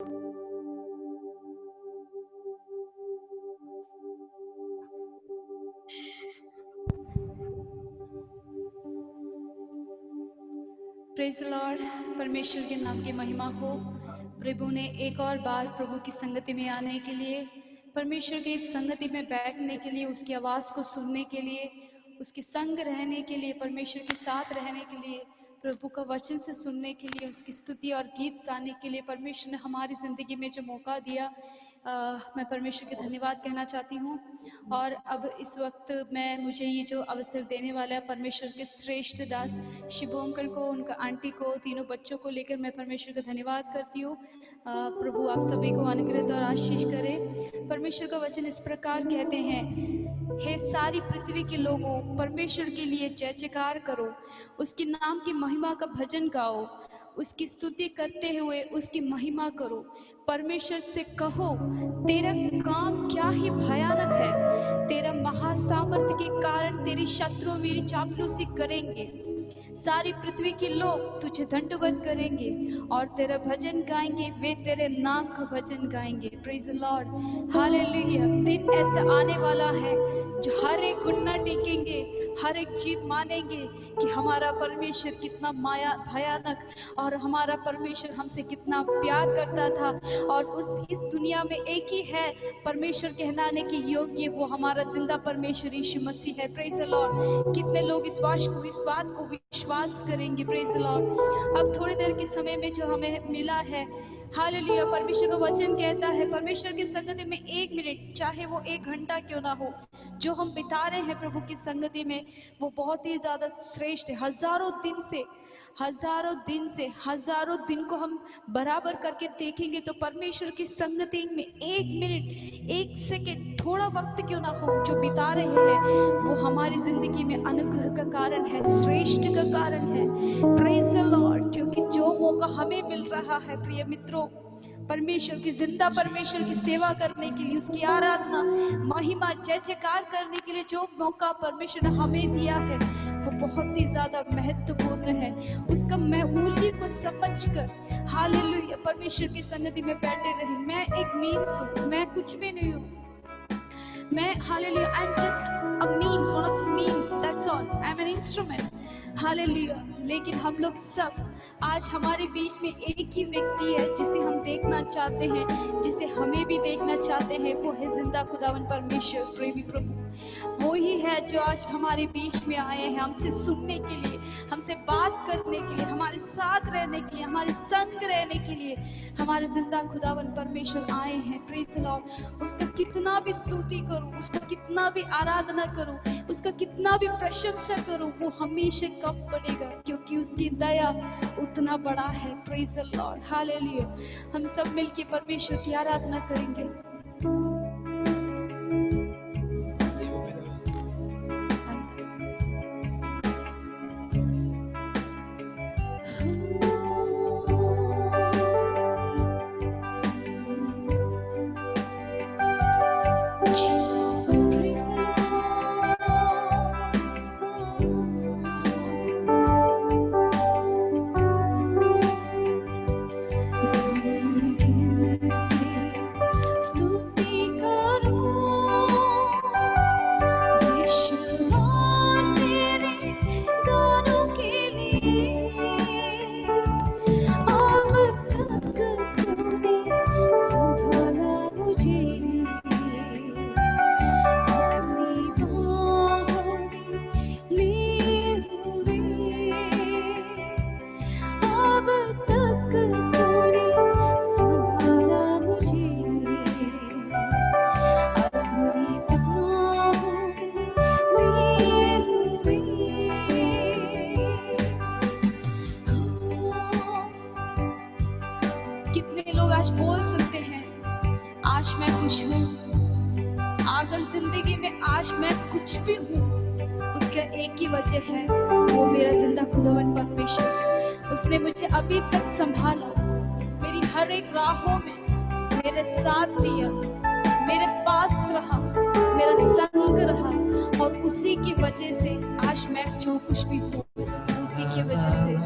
Praise Lord. परमेश्वर के नाम की महिमा हो। प्रभु ने एक और बार प्रभु की संगति में आने के लिए, परमेश्वर की संगति में बैठने के लिए, उसकी आवाज़ को सुनने के लिए, उसके संग रहने के लिए, परमेश्वर के साथ रहने के लिए, प्रभु का वचन से सुनने के लिए, उसकी स्तुति और गीत गाने के लिए परमेश्वर ने हमारी ज़िंदगी में जो मौका दिया, मैं परमेश्वर के धन्यवाद कहना चाहती हूँ। और अब इस वक्त मुझे ये जो अवसर देने वाला है, परमेश्वर के श्रेष्ठ दास शिबू अंकल को, उनका आंटी को, तीनों बच्चों को लेकर मैं परमेश्वर का धन्यवाद करती हूँ। प्रभु आप सभी को अनुग्रह और आशीष करे। परमेश्वर का वचन इस प्रकार कहते हैं, हे सारी पृथ्वी के लोगों, परमेश्वर के लिए जय जयकार करो, उसके नाम की महिमा का भजन गाओ, उसकी स्तुति करते हुए उसकी महिमा करो। परमेश्वर से कहो, तेरा काम क्या ही भयानक है, तेरा महासामर्थ्य के कारण तेरी शत्रु मेरी चापलूसी करेंगे। सारी पृथ्वी के लोग तुझे दंडवत करेंगे और तेरा भजन गाएंगे, वे तेरे नाम का भजन गाएंगे। Praise the Lord, hallelujah. दिन ऐसा आने वाला है जो हर एक घुटना टेकेंगे, हर एक जीव मानेंगे कि हमारा परमेश्वर कितना माया भयानक, और हमारा परमेश्वर हमसे कितना प्यार करता था। और इस दुनिया में एक ही है परमेश्वर कहलाने के योग्य, वो हमारा जिंदा परमेश्वर यीशु मसीह है। Praise the Lord. कितने लोग इस बात को विश्वास करेंगे? Praise the Lord. अब थोड़ी देर के समय में जो हमें मिला है, हालेलुया, परमेश्वर का वचन कहता है, परमेश्वर की संगति में 1 मिनट, चाहे वो 1 घंटा क्यों ना हो, जो हम बिता रहे हैं प्रभु की संगति में, वो बहुत ही ज़्यादा श्रेष्ठ है। हजारों दिन को हम बराबर करके देखेंगे तो परमेश्वर की संगति में 1 मिनट, 1 सेकेंड, थोड़ा वक्त क्यों ना हो जो बिता रहे हैं, वो हमारी जिंदगी में अनुग्रह का कारण है, श्रेष्ठ का कारण है। Praise the Lord. क्योंकि जो मौका हमें मिल रहा है प्रिय मित्रों, परमेश्वर की जिंदा परमेश्वर की सेवा करने के लिए, उसकी आराधना, महिमा, जय जयकार करने के लिए जो मौका परमेश्वर ने हमें दिया है, वो बहुत ही ज्यादा महत्वपूर्ण है। उसका मूल्य को समझकर हालेलुया परमेश्वर की संगति में बैठे रहे। मैं एक मीन्स हूँ, मैं कुछ भी नहीं हूँ, मैं hallelujah, I am just a means, one of the means, that's all, I am an instrument. Hallelujah. लेकिन हम लोग सब आज हमारे बीच में एक ही व्यक्ति है जिसे हम देखना चाहते हैं, जिसे हमें भी देखना चाहते हैं, वो है जिंदा खुदावन परमेश्वर, प्रेमी प्रभु। वो ही है जो आज हमारे बीच में आए हैं, हमसे सुनने के लिए, हमसे बात करने के लिए, हमारे साथ रहने के लिए, हमारे संग रहने के लिए हमारे जिंदा खुदावन परमेश्वर आए हैं। Praise the Lord. उसका कितना भी स्तुति करूं, उसका कितना भी आराधना करूं, उसका कितना भी प्रशंसा करूं, वो हमेशा कम पड़ेगा, क्योंकि उसकी दया उतना बड़ा है। Praise the Lord, hallelujah. हम सब मिलके परमेश्वर की आराधना करेंगे। उसने मुझे अभी तक संभाला, मेरी हर एक राहों में मेरे साथ दिया, मेरे पास रहा, मेरा संग रहा, और उसी की वजह से आज मैं जो कुछ भी हूँ, उसी की वजह से।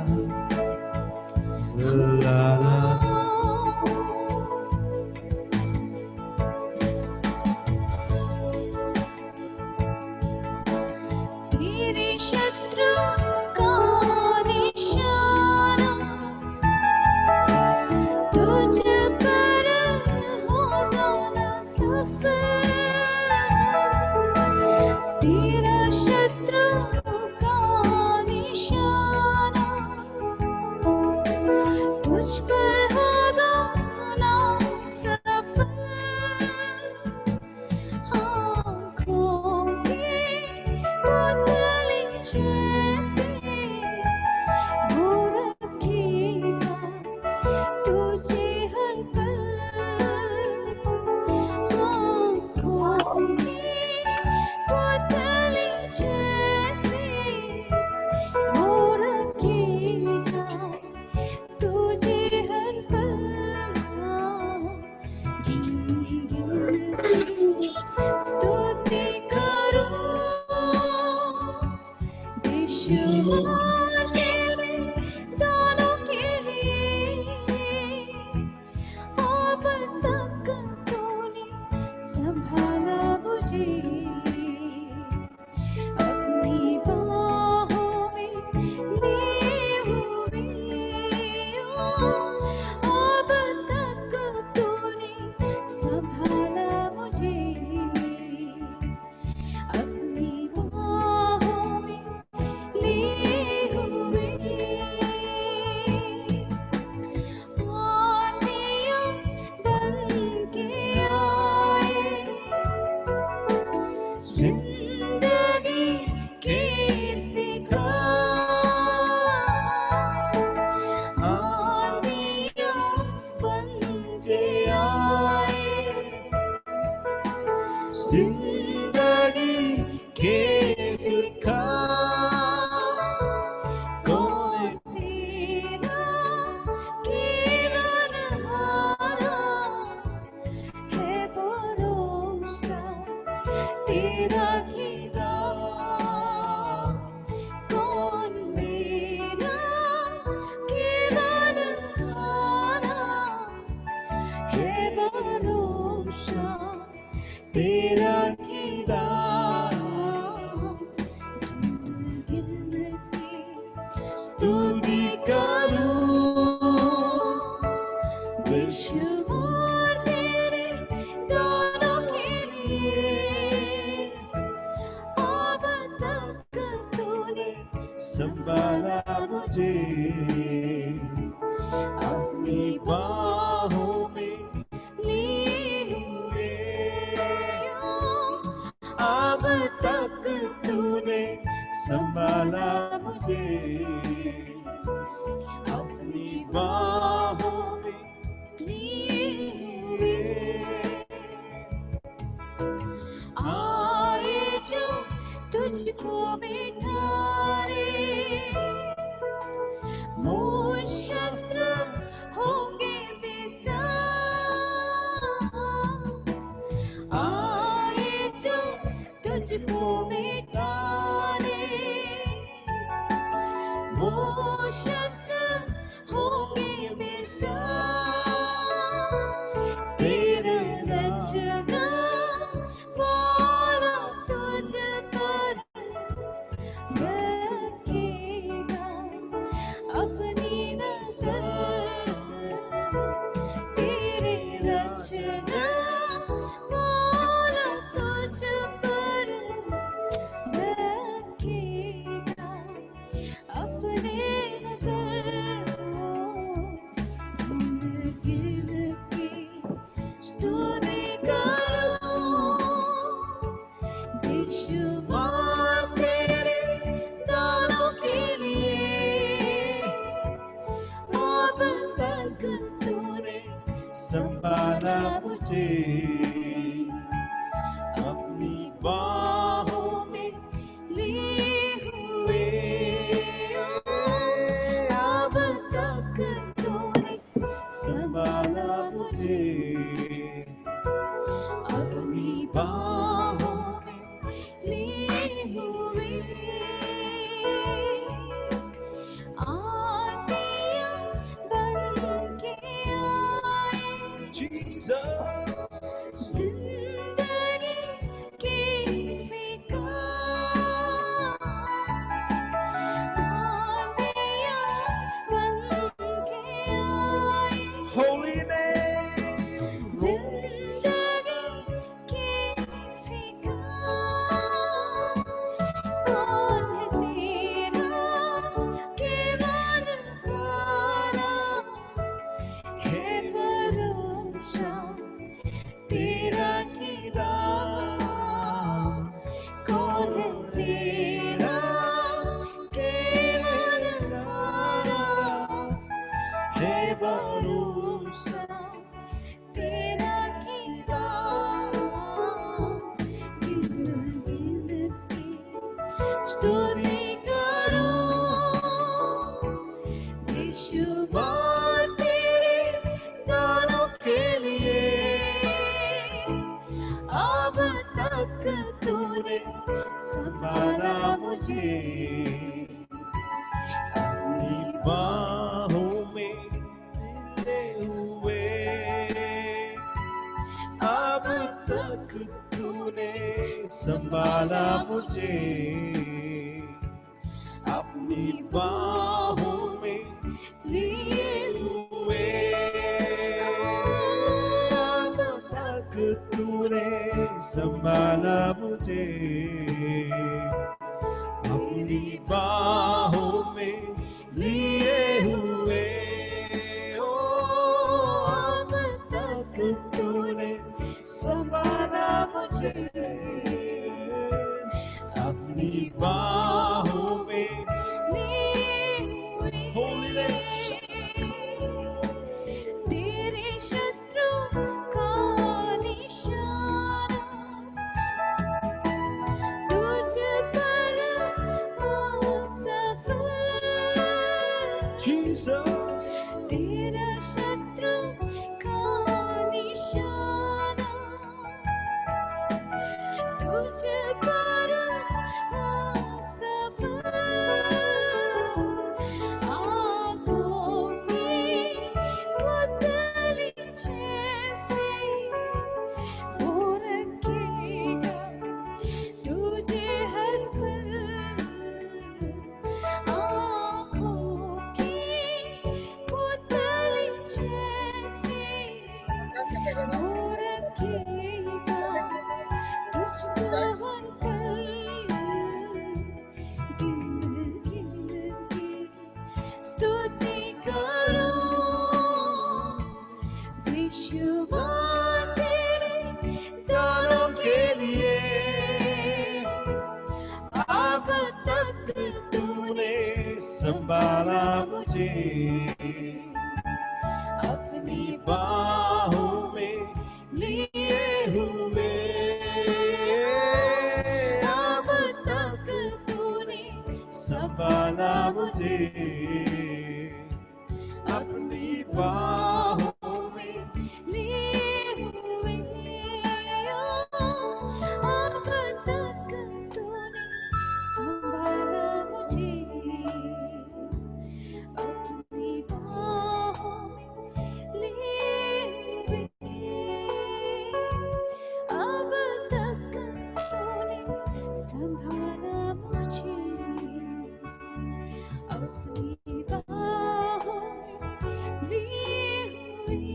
जिंदगी के फिका कौन तेरा केवल हारा है भरोसा तेरा खिदा कौन मेरा केवल हारा है भरोसा तेरा खिदा स्तुति करूं बेशुमार तेरे दानों के लिए अब तक तूने संभाला मुझे अपनी बाहों में लिए हुए अब तक तूने संभाला मुझे अपनी बाहों में लिए आए जो तुझको बिठारे वो शस्त्र होंगे बेसार आए जो तुझको बिठारे वो शस्त्र होंगे बेसार तेरे रचना वाला तुझ पर रखेगा अपनी नजर तेरे रचना वाला तुझ पर रखेगा अपने नजर गिर के स्तुति करो बेशुमार तेरे दानों के लिए अब तक तूने संभाला मुझे अपनी बाहों में लिए हुए अब तक तूने संभाला मुझे अपनी बाहों में लिए हुए आतिया बन के आए Jesus जिंदगी के फिका आतिया बन के आए Holy name जिंदगी के फिका कौन है तेरा केवल हारा है भरोसा तेरा खिदा कौन है तेरा केवल हारा है भरोसा तेरा खिदा गिन गिन के स्तुति करो बेशुमार तेरे दानों के लिए अब तक तूने संभाला मुझे अपनी बाहों में ले हुए अब तक तूने संभाला मुझे अपनी बाहों में लिए हुए अब तक तूने संभाला मुझे अपनी बाहों में लिए हुए अब तक तूने संभाला मुझे अपनी बाहों में तेरे शत्रु का निशाना वो रखेगा तुझको हर पल, गिन गिन के स्तुति करो, बेशुमार तेरे दानों के लिए अब तक तूने संभाला मुझे, अपनी बाहों में लिए हुए। अब तक तूने संभाला मुझे, अपनी बाहों में लिए हुए। अब तक तूने संभाला मुझे, अपनी बाहों में लिए हुए। अब तक तूने संभाला मुझे, अपनी बाहों में लिए हुए।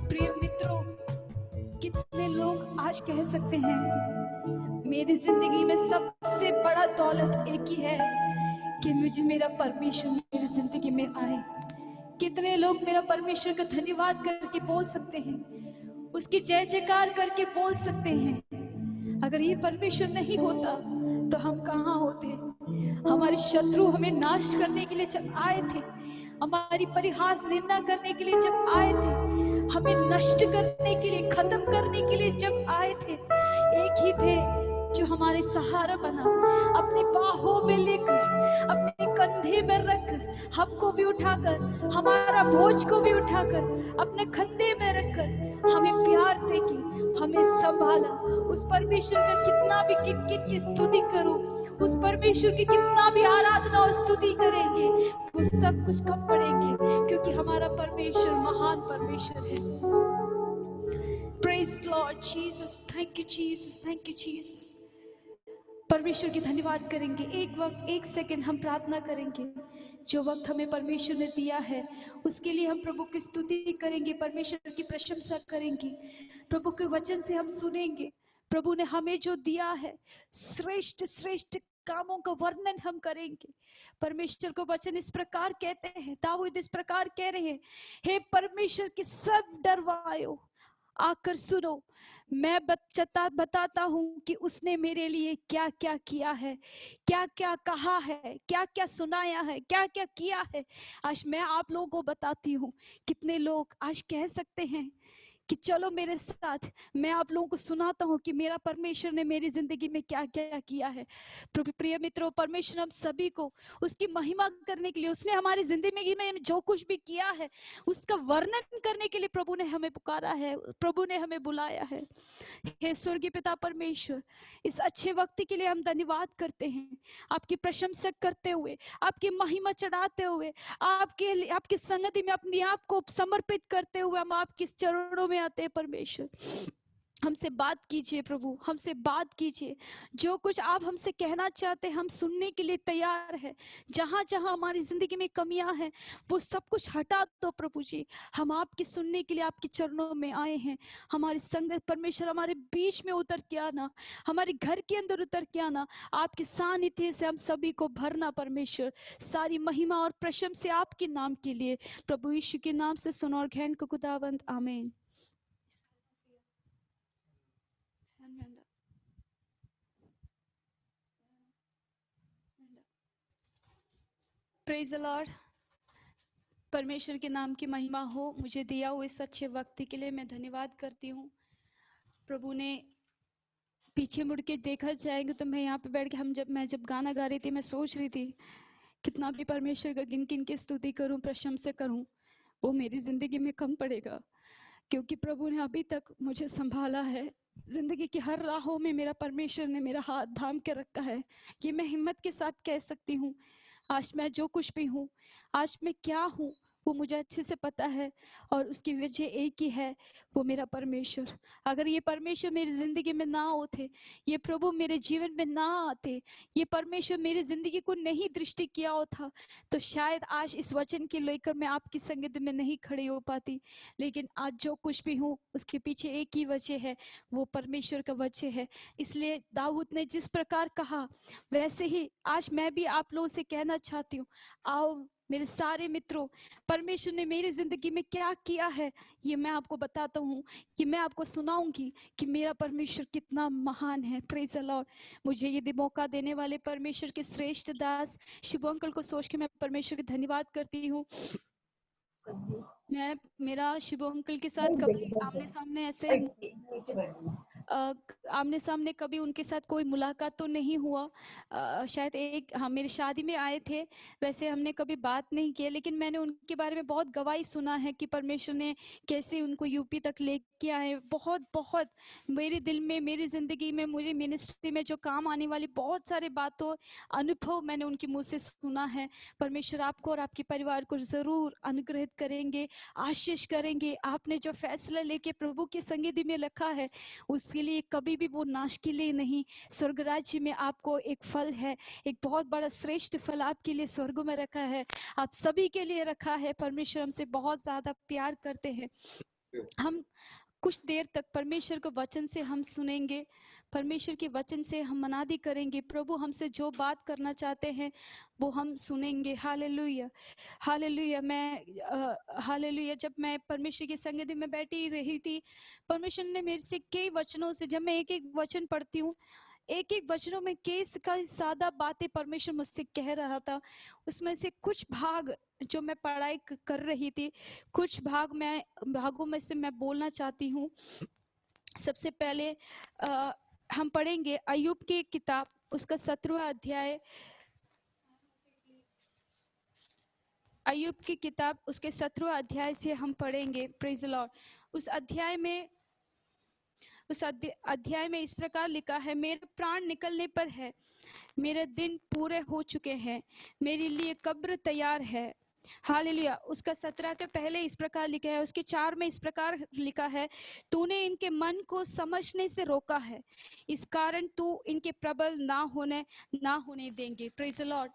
प्रिय मित्रों, कितने लोग आज कह सकते हैं मेरी जिंदगी में सबसे बड़ा दौलत एक ही है कि मुझे मेरा परमेश्वर मेरी जिंदगी में आए। कितने लोग मेरा परमेश्वर का धन्यवाद करके बोल सकते हैं, उसकी जय जयकार करके बोल सकते हैं। अगर ये परमेश्वर नहीं होता तो हम कहाँ होते? हमारे शत्रु हमें नाश करने के लिए जब आए थे, हमारी परिहास निंदा करने के लिए जब आए थे, हमें नष्ट करने के लिए, खत्म करने के लिए जब आए थे, एक ही थे जो हमारे सहारा बना, अपनी बाहों में लेकर, अपने कंधे में रखकर, हमको भी उठाकर, हमारा बोझ को भी उठाकर अपने कंधे में रखकर हमें प्यार देके हमें संभाला। उस परमेश्वर का कितना भी किन किन की स्तुति करो, उस परमेश्वर की कितना भी आराधना और स्तुति करेंगे, वो सब कुछ कम पड़ेंगे, क्योंकि हमारा परमेश्वर महान परमेश्वर है। Praise Lord Jesus, thank you Jesus, thank you Jesus। परमेश्वर की धन्यवाद करेंगे। एक वक्त, एक सेकंड हम प्रार्थना करेंगे। जो वक्त हमें परमेश्वर ने दिया है उसके लिए हम प्रभु की स्तुति करेंगे, परमेश्वर की प्रशंसा करेंगे, प्रभु के वचन से हम सुनेंगे। प्रभु ने हमें जो दिया है श्रेष्ठ श्रेष्ठ कामों का वर्णन हम करेंगे। परमेश्वर को वचन इस प्रकार कहते हैं, दाऊद इस प्रकार कह रहे हैं, हे परमेश्वर के सब डरवायो आकर सुनो, मैं बताता हूँ कि उसने मेरे लिए क्या क्या किया है, क्या क्या कहा है, क्या क्या सुनाया है, क्या क्या किया है। आज मैं आप लोगों को बताती हूँ। कितने लोग आज कह सकते हैं कि चलो मेरे साथ, मैं आप लोगों को सुनाता हूँ कि मेरा परमेश्वर ने मेरी जिंदगी में क्या क्या किया है। प्रिय मित्रों, परमेश्वर हम सभी को उसकी महिमा करने के लिए, उसने हमारी जिंदगी में जो कुछ भी किया है उसका वर्णन करने के लिए प्रभु ने हमें पुकारा है, प्रभु ने हमें बुलाया है। हे स्वर्गीय पिता परमेश्वर, इस अच्छे वक्त के लिए हम धन्यवाद करते हैं, आपकी प्रशंसा करते हुए, आपकी महिमा चढ़ाते हुए, आपकी संगति में अपने आप को समर्पित करते हुए हम आपके चरणों में आते हैं। परमेश्वर, हमसे बात कीजिए प्रभु, हमसे बात कीजिए। जो कुछ आप हमसे कहना चाहते हैं हम सुनने के लिए तैयार है। जहाँ जहाँ हमारी जिंदगी में कमियां हैं वो सब कुछ हटा दो प्रभु जी। हम आपकी सुनने के लिए आपके चरणों में आए हैं। हमारी संगत परमेश्वर हमारे बीच में उतर के आना, हमारे घर के अंदर उतर के आना, आपके सानिध्य से हम सभी को भरना। परमेश्वर, सारी महिमा और प्रशंसा आपके नाम के लिए, प्रभु यीशु के नाम से सुनो और घैन को खुदावंद, आमीन। Praise the Lord. परमेश्वर के नाम की महिमा हो। मुझे दिया हुआ इस अच्छे वक्त के लिए मैं धन्यवाद करती हूँ। प्रभु ने पीछे मुड़ के देखा जाएंगे तो मैं यहाँ पे बैठ के मैं जब गाना गा रही थी, मैं सोच रही थी कितना भी परमेश्वर का किन किन की स्तुति करूँ, प्रशंसा करूँ, वो मेरी जिंदगी में कम पड़ेगा, क्योंकि प्रभु ने अभी तक मुझे संभाला है। जिंदगी की हर राहों में मेरा परमेश्वर ने मेरा हाथ थाम के रखा है। ये मैं हिम्मत के साथ कह सकती हूँ, आज मैं जो कुछ भी हूँ, आज मैं क्या हूँ, वो मुझे अच्छे से पता है, और उसकी वजह एक ही है, वो मेरा परमेश्वर। अगर ये परमेश्वर मेरी ज़िंदगी में ना होते, ये प्रभु मेरे जीवन में ना आते, ये परमेश्वर मेरी ज़िंदगी को नहीं दृष्टि किया होता, तो शायद आज इस वचन के लेकर मैं आपकी संगत में नहीं खड़ी हो पाती। लेकिन आज जो कुछ भी हूँ उसके पीछे एक ही वजह है, वो परमेश्वर का वजह है। इसलिए दाऊद ने जिस प्रकार कहा, वैसे ही आज मैं भी आप लोगों से कहना चाहती हूँ, आओ मेरे सारे मित्रों, परमेश्वर ने मेरी जिंदगी में क्या किया है ये मैं आपको बताता हूँ, कि मैं आपको सुनाऊंगी कि मेरा परमेश्वर कितना महान है। Praise the Lord. मुझे ये मौका देने वाले परमेश्वर के श्रेष्ठ दास शिबू अंकल को सोच के मैं परमेश्वर का धन्यवाद करती हूँ। मैं मेरा शिबू अंकल के साथ कभी आमने सामने ऐसे आमने सामने कभी उनके साथ कोई मुलाकात तो नहीं हुआ। शायद एक हाँ मेरी शादी में आए थे, वैसे हमने कभी बात नहीं की, लेकिन मैंने उनके बारे में बहुत गवाही सुना है कि परमेश्वर ने कैसे उनको यूपी तक लेके आए। बहुत बहुत मेरे दिल में, मेरी ज़िंदगी में, मेरी मिनिस्ट्री में जो काम आने वाली बहुत सारे बातों अनुभव मैंने उनके मुँह से सुना है। परमेश्वर आपको और आपके परिवार को ज़रूर अनुग्रहित करेंगे, आशीष करेंगे। आपने जो फैसला लेके प्रभु की संगति में रखा है उसके लिए कभी भी वो नाश के लिए नहीं, स्वर्ग राज्य में आपको एक फल है, एक बहुत बड़ा श्रेष्ठ फल आपके लिए स्वर्ग में रखा है, आप सभी के लिए रखा है। परमेश्वर हमसे बहुत ज्यादा प्यार करते हैं। हम कुछ देर तक परमेश्वर के वचन से हम सुनेंगे, परमेश्वर के वचन से हम मनादी करेंगे। प्रभु हमसे जो बात करना चाहते हैं वो हम सुनेंगे। Hallelujah, hallelujah. हालेलुया। जब मैं परमेश्वर की संगति में बैठी रही थी, परमेश्वर ने मेरे से कई वचनों से, जब मैं एक एक वचन पढ़ती हूँ, एक एक वचनों में कई ज्यादा बातें परमेश्वर मुझसे कह रहा था। उसमें से कुछ भाग जो मैं पढ़ाई कर रही थी, कुछ भागों में से मैं बोलना चाहती हूँ। सबसे पहले हम पढ़ेंगे अय्यूब की किताब, उसका 17वां अध्याय। अय्यूब की किताब उसके 17वां अध्याय से हम पढ़ेंगे। Praise the Lord. उस अध्याय में इस प्रकार लिखा है, मेरे प्राण निकलने पर है, मेरे दिन पूरे हो चुके हैं, मेरे लिए कब्र तैयार है। हालेलुया। उसका 17 के पहले इस प्रकार लिखा है, उसके 4 में इस प्रकार लिखा है, तूने इनके मन को समझने से रोका है, इस कारण तू इनके प्रबल ना होने देंगे। Praise the Lord.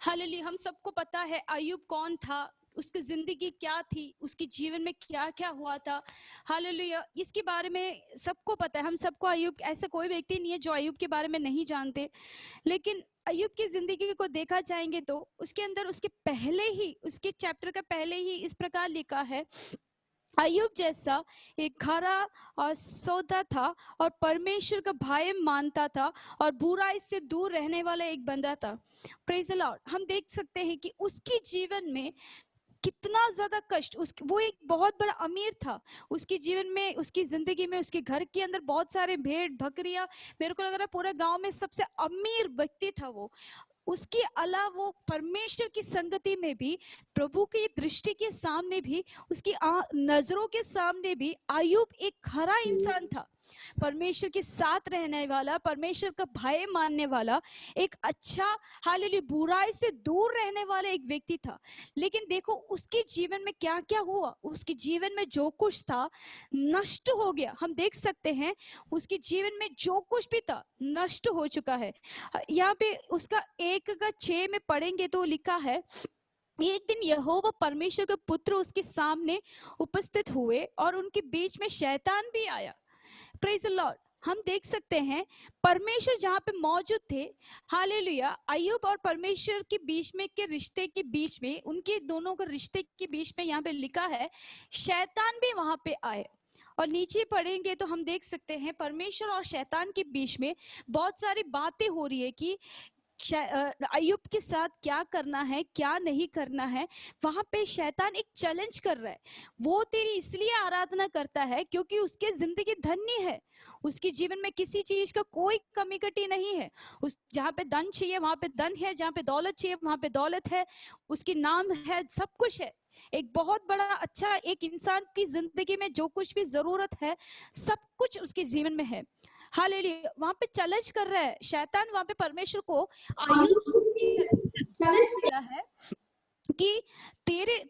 हालेलुया। हम सबको पता है अय्यूब कौन था, उसकी जिंदगी क्या थी, उसके जीवन में क्या क्या हुआ था। हालेलुया। इसके बारे में सबको पता है। हम सबको अय्यूब, ऐसा कोई व्यक्ति नहीं है जो अय्यूब के बारे में नहीं जानते। लेकिन अय्यूब की जिंदगी को देखा जाएंगे तो उसके अंदर उसके पहले ही, उसके चैप्टर का पहले ही इस प्रकार लिखा है, अय्यूब जैसा एक खरा और सौदा था और परमेश्वर का भय मानता था और बुराई से दूर रहने वाला एक बंदा था। Praise the Lord. हम देख सकते हैं कि उसके जीवन में कितना ज्यादा कष्ट, वो एक बहुत बड़ा अमीर था। उसके जीवन में, उसकी जिंदगी में, उसके घर के अंदर बहुत सारे भेड़ बकरियां, मेरे को लग रहा है पूरे गांव में सबसे अमीर व्यक्ति था वो। उसके अलावा वो परमेश्वर की संगति में भी, प्रभु की दृष्टि के सामने भी, उसकी नजरों के सामने भी अय्यूब एक खरा इंसान था, परमेश्वर के साथ रहने वाला, परमेश्वर का भय मानने वाला, एक अच्छा, हालेलुया, बुराई से दूर रहने वाला एक व्यक्ति था। लेकिन देखो उसके जीवन में क्या क्या हुआ। उसके जीवन में जो कुछ था नष्ट हो गया। हम देख सकते हैं उसके जीवन में जो कुछ भी था नष्ट हो चुका है। यहाँ पे उसका 1:6 में पढ़ेंगे तो लिखा है, एक दिन यहोवा परमेश्वर के पुत्र उसके सामने उपस्थित हुए और उनके बीच में शैतान भी आया। Praise the Lord. हम देख सकते हैं परमेश्वर जहाँ पे मौजूद थे, हालेलुया, अय्यूब और परमेश्वर के बीच में के रिश्ते के बीच में, उनके दोनों के रिश्ते के बीच में यहाँ पे लिखा है शैतान भी वहां पे आए। और नीचे पढ़ेंगे तो हम देख सकते हैं परमेश्वर और शैतान के बीच में बहुत सारी बातें हो रही है कि अय्यूब के साथ क्या करना है, क्या नहीं करना है। वहां पे शैतान एक चैलेंज कर रहा है। वो तेरी इसलिए आराधना करता है क्योंकि उसकी जिंदगी धन्य है, उसके जीवन में किसी चीज का कोई कमी कटी नहीं है। उस जहाँ पे धन चाहिए वहां पे धन है, जहाँ पे दौलत चाहिए वहां पे दौलत है, उसकी नाम है, सब कुछ है। एक बहुत बड़ा अच्छा, एक इंसान की जिंदगी में जो कुछ भी जरूरत है सब कुछ उसके जीवन में है। हालेलुया। वहां पे चैलेंज कर रहा है शैतान, वहां पे परमेश्वर को चैलेंज किया है कि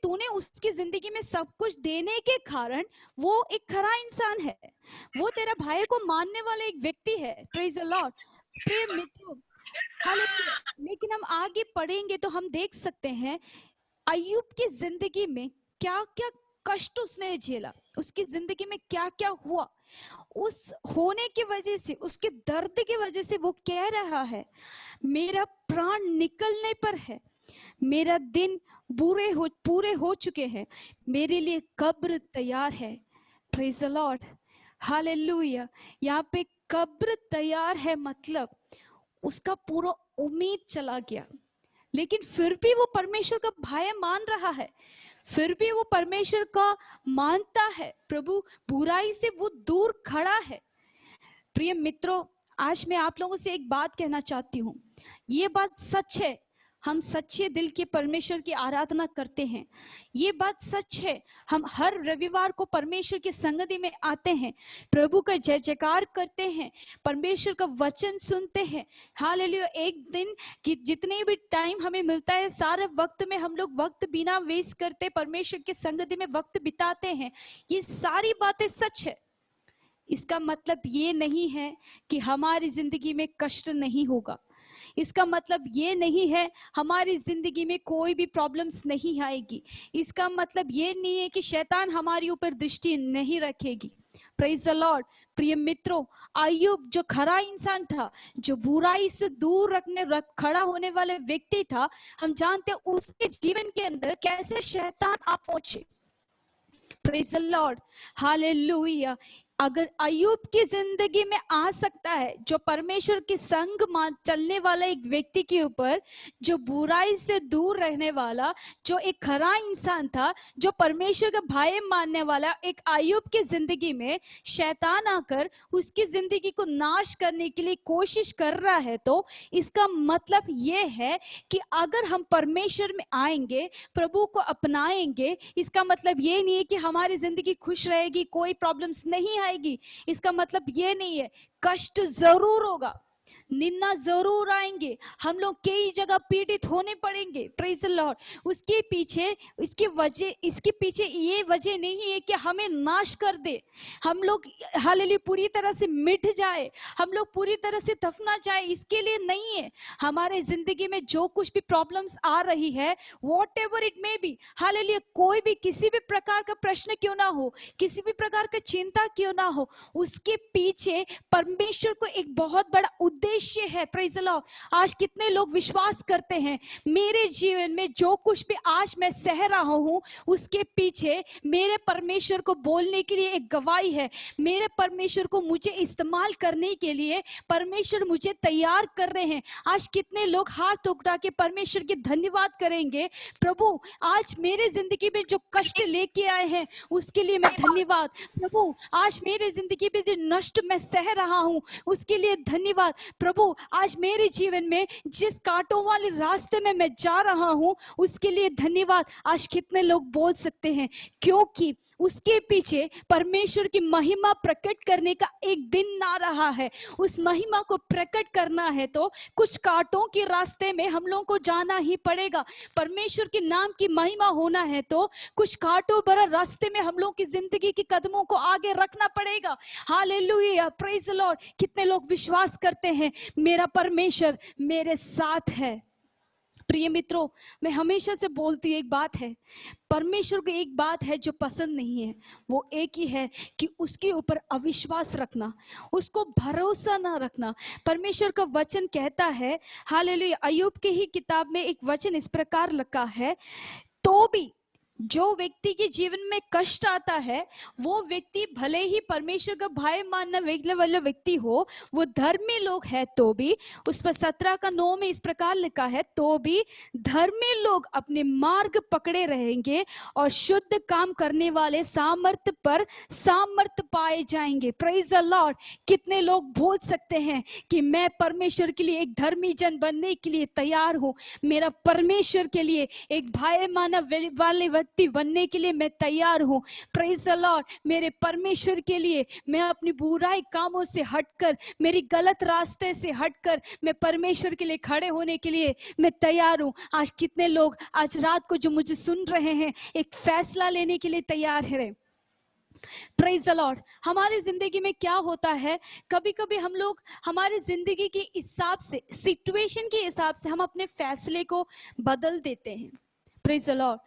तूने उसकी जिंदगी में सब कुछ देने के कारण वो एक खरा इंसान है, वो तेरा भाई को मानने वाला एक व्यक्ति है। Praise the Lord. प्रिय मित्रों, हालेलुया। लेकिन हम आगे पढ़ेंगे तो हम देख सकते हैं अय्यूब की जिंदगी में क्या क्या कष्ट उसने झेला, उसकी जिंदगी में क्या क्या हुआ। उस होने की वजह से, उसके दर्द की वजह से वो कह रहा है, मेरा प्राण निकलने पर है, मेरा दिन पूरे हो चुके हैं, मेरे लिए कब्र तैयार है। Praise the Lord, hallelujah. यहाँ पे कब्र तैयार है मतलब उसका पूरा उम्मीद चला गया, लेकिन फिर भी वो परमेश्वर का भाई मान रहा है, फिर भी वो परमेश्वर का मानता है, प्रभु बुराई से वो दूर खड़ा है। प्रिय मित्रों, आज मैं आप लोगों से एक बात कहना चाहती हूँ, ये बात सच है, हम सच्चे दिल के परमेश्वर की आराधना करते हैं, ये बात सच है। हम हर रविवार को परमेश्वर की संगति में आते हैं, प्रभु का जय जयकार करते हैं, परमेश्वर का वचन सुनते हैं। हालेलुया। एक दिन कि जितने भी टाइम हमें मिलता है, सारे वक्त में हम लोग वक्त बिना वेस्ट करते परमेश्वर की संगति में वक्त बिताते हैं। ये सारी बातें सच है। इसका मतलब ये नहीं है कि हमारी जिंदगी में कष्ट नहीं होगा, इसका मतलब ये नहीं है हमारी जिंदगी में कोई भी प्रॉब्लम्स नहीं आएगी, इसका मतलब ये नहीं है कि शैतान हमारे ऊपर दृष्टि नहीं रखेगी। Praise the Lord. प्रिय मित्रों, अय्यूब जो खरा इंसान था, जो बुराई से दूर खड़ा होने वाले व्यक्ति था, हम जानते हैं उसके जीवन के अंदर कैसे शैतान आ पहुंचे। Praise the Lord, hallelujah. अगर अय्यूब की जिंदगी में आ सकता है, जो परमेश्वर के संग चलने वाला एक व्यक्ति के ऊपर, जो बुराई से दूर रहने वाला, जो एक खरा इंसान था, जो परमेश्वर का भाई मानने वाला एक अय्यूब की जिंदगी में शैतान आकर उसकी जिंदगी को नाश करने के लिए कोशिश कर रहा है, तो इसका मतलब ये है कि अगर हम परमेश्वर में आएंगे, प्रभु को अपनाएंगे, इसका मतलब ये नहीं है कि हमारी जिंदगी खुश रहेगी, कोई प्रॉब्लम्स नहीं आएगी। इसका मतलब ये नहीं है, कष्ट जरूर होगा, निंदा जरूर आएंगे, हम लोग कई जगह पीड़ित होने पड़ेंगे। Praise the Lord. उसके पीछे इसके पीछे ये वजह नहीं है कि हमें नाश कर दे, हम लोग हालेलुया पूरी तरह से मिट जाए, हम लोग पूरी तरह से दफना जाए, इसके लिए नहीं है। हमारे जिंदगी में जो कुछ भी प्रॉब्लम्स आ रही है, what ever it may be, hallelujah, कोई भी किसी भी प्रकार का प्रश्न क्यों ना हो, किसी भी प्रकार का चिंता क्यों ना हो, उसके पीछे परमेश्वर को एक बहुत बड़ा उद्देश्य है। Praise the Lord. आज कितने लोग विश्वास करते हैं, मेरे जीवन में जो कुछ भी आज मैं सह रहा हूं, उसके पीछे मेरे परमेश्वर को बोलने के लिए एक गवाही है, मेरे परमेश्वर को मुझे इस्तेमाल करने के लिए परमेश्वर मुझे तैयार कर रहे हैं। आज कितने लोग हाथ उठा के परमेश्वर के धन्यवाद करेंगे, प्रभु आज मेरे जिंदगी में जो कष्ट लेके आए हैं उसके लिए मैं धन्यवाद, प्रभु आज मेरे जिंदगी में जो नष्ट मैं सह रहा हूं उसके लिए धन्यवाद, प्रभु आज मेरे जीवन में जिस कांटों वाले रास्ते में मैं जा रहा हूं उसके लिए धन्यवाद। आज कितने लोग बोल सकते हैं, क्योंकि उसके पीछे परमेश्वर की महिमा प्रकट करने का एक दिन आ रहा है। उस महिमा को प्रकट करना है तो कुछ कांटों के रास्ते में हम लोगों को जाना ही पड़ेगा। परमेश्वर के नाम की महिमा होना है तो कुछ कांटों भरा रास्ते में हम लोग की जिंदगी के कदमों को आगे रखना पड़ेगा। Hallelujah, praise the Lord. कितने लोग विश्वास करते हैं, मेरा परमेश्वर मेरे साथ है। प्रिय मित्रों, मैं हमेशा से बोलती हूँ, एक बात है, परमेश्वर को एक बात है जो पसंद नहीं है, वो एक ही है कि उसके ऊपर अविश्वास रखना, उसको भरोसा ना रखना। परमेश्वर का वचन कहता है, हालेलुया, अय्यूब की ही किताब में एक वचन इस प्रकार लिखा है, तो भी जो व्यक्ति के जीवन में कष्ट आता है, वो व्यक्ति भले ही परमेश्वर का भाई मानना वाला व्यक्ति हो, वो धर्मी लोग है तो भी, उस पर 17:9 में इस प्रकार लिखा है, तो भी धर्मी लोग अपने मार्ग पकड़े रहेंगे और शुद्ध काम करने वाले सामर्थ पर सामर्थ पाए जाएंगे। Praise the Lord. कितने लोग बोल सकते हैं कि मैं परमेश्वर के लिए एक धर्मी जन बनने के लिए तैयार हूं, मेरा परमेश्वर के लिए एक भाई मानव वाले व्यक्ति बनने के लिए मैं तैयार हूँ। Praise the Lord. मेरे परमेश्वर के लिए मैं अपनी बुराई कामों से हटकर, मेरी गलत रास्ते से हटकर मैं परमेश्वर के लिए खड़े होने के लिए मैं तैयार हूँ। आज कितने लोग आज रात को जो मुझे सुन रहे हैं एक फैसला लेने के लिए तैयार है। Praise the Lord. हमारी जिंदगी में क्या होता है, कभी कभी हम लोग हमारी जिंदगी के हिसाब से, सिचुएशन के हिसाब से हम अपने फैसले को बदल देते हैं। Praise the Lord.